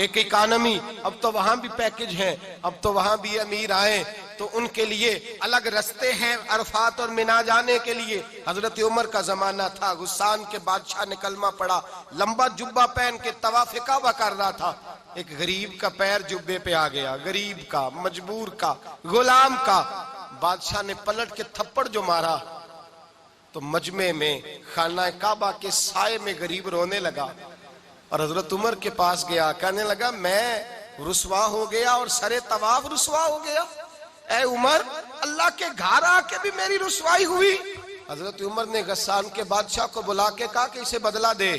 एक इकानमी। अब तो वहां भी पैकेज हैं, अब तो वहां भी अमीर आए तो उनके लिए अलग रास्ते हैं अरफात और मिना जाने के लिए। हजरत उमर का जमाना था, गुस्सान के बादशाह ने कलमा पढ़ा, लंबा जुब्बा पहन के तवाफ काबा कर रहा था, एक गरीब का पैर जुब्बे पे आ गया, गरीब का, मजबूर का, गुलाम का। बादशाह ने पलट के थप्पड़ जो मारा तो मजमे में खाना काबा के साए में गरीब रोने लगा और हजरत उमर के पास गया, कहने लगा मैं रुसवा हो गया और सरे तवाफ रुसवा हो गया। ए उमर, अल्लाह के घर आके भी मेरी रुसवाई हुई। हजरत उमर ने गस्सान के बादशाह को बुला के कहा कि इसे बदला दे,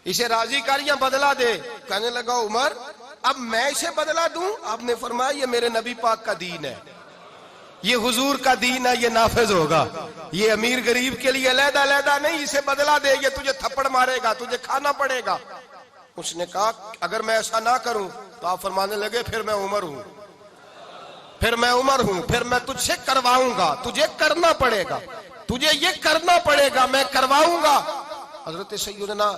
इसे राजी कर या बदला दे। कहने लगा उमर, अब मैं इसे बदला दूं? आपने फरमाया ये मेरे नबी पाक का दीन है, ये हुजूर का दीन है, ये नाफिज होगा। ये अमीर गरीब के लिए अलहदा अलहदा नहीं, इसे बदला दे, ये तुझे थप्पड़ मारेगा, तुझे खाना पड़ेगा। उसने कहा अगर मैं ऐसा ना करूं तो आप फरमाने लगे फिर मैं उमर हूं, फिर मैं उमर हूं, फिर मैं तुझसे करवाऊंगा, तुझे करना पड़ेगा, तुझे ये करना पड़ेगा, मैं करवाऊंगा। हजरत सैयदना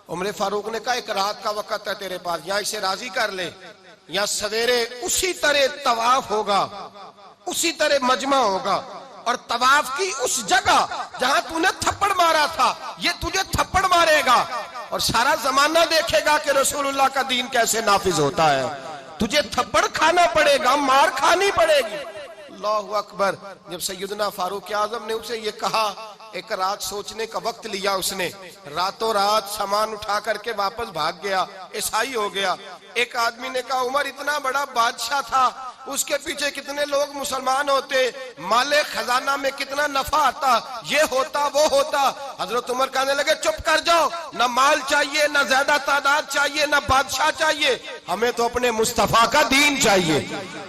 उमर फारूक ने कहा एक रात का वक्त है तेरे पास, या इसे राजी कर ले या सवेरे उसी तरह तवाफ होगा, उसी तरह मजमा होगा और तवाफ की उस जगह जहां तूने थप्पड़ मारा था ये तुझे थप्पड़ मारेगा और सारा जमाना देखेगा कि रसूलुल्लाह का दीन कैसे नाफिज होता है। तुझे थप्पड़ खाना पड़ेगा, मार खानी पड़ेगी। अल्लाहु अकबर। जब सैयदना फारूक आजम ने उसे ये कहा, एक रात सोचने का वक्त लिया उसने, रातों रात सामान उठा करके वापस भाग गया, ईसाई हो गया। एक आदमी ने कहा उमर इतना बड़ा बादशाह था, उसके पीछे कितने लोग मुसलमान होते, माले खजाना में कितना नफा आता, ये होता वो होता। हजरत उमर कहने लगे चुप कर जाओ, ना माल चाहिए, ना ज्यादा तादाद चाहिए, ना बादशाह चाहिए, हमें तो अपने मुस्तफा का दीन चाहिए,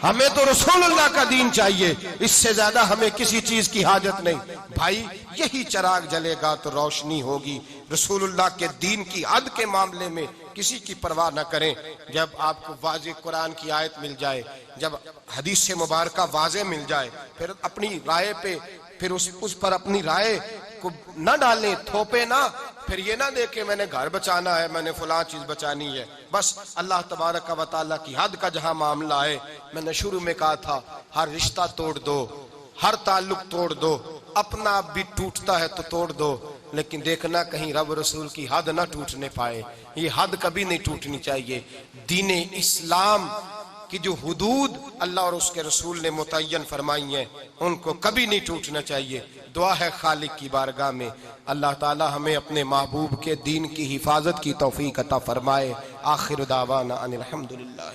हमें तो रसूलुल्लाह का दीन चाहिए, इससे ज्यादा हमें किसी चीज की हाजत नहीं। भाई यही चराग जलेगा तो रोशनी होगी। रसूलुल्लाह के दीन की हद के मामले में किसी की परवाह न करें। जब आपको वाज़े कुरान की आयत मिल जाए, जब हदीस से मुबारका वाज़े मिल जाए, फिर अपनी राय पे फिर उस पर अपनी राय को न डालें, थोपे ना, फिर ये ना देखे मैंने घर बचाना है, मैंने फलां चीज बचानी है। बस अल्लाह तबारक व तआला की हद का जहां मामला है, मैंने शुरू में कहा था हर रिश्ता तोड़ दो, हर ताल्लुक तोड़ दो, अपना आप भी टूटता है तो तोड़ दो, लेकिन देखना कहीं रब रसूल की हद ना टूटने पाए। ये हद कभी नहीं टूटनी चाहिए। दीने इस्लाम की जो हुदूद अल्लाह और उसके रसूल ने मुतय्यन फरमाई हैं, उनको कभी नहीं टूटना चाहिए। दुआ है खालिक की बारगाह में अल्लाह ताला हमें अपने महबूब के दीन की हिफाजत की तौफीक अता फरमाए। आखिर दावाना अनिल हम्दुलिल्लाह।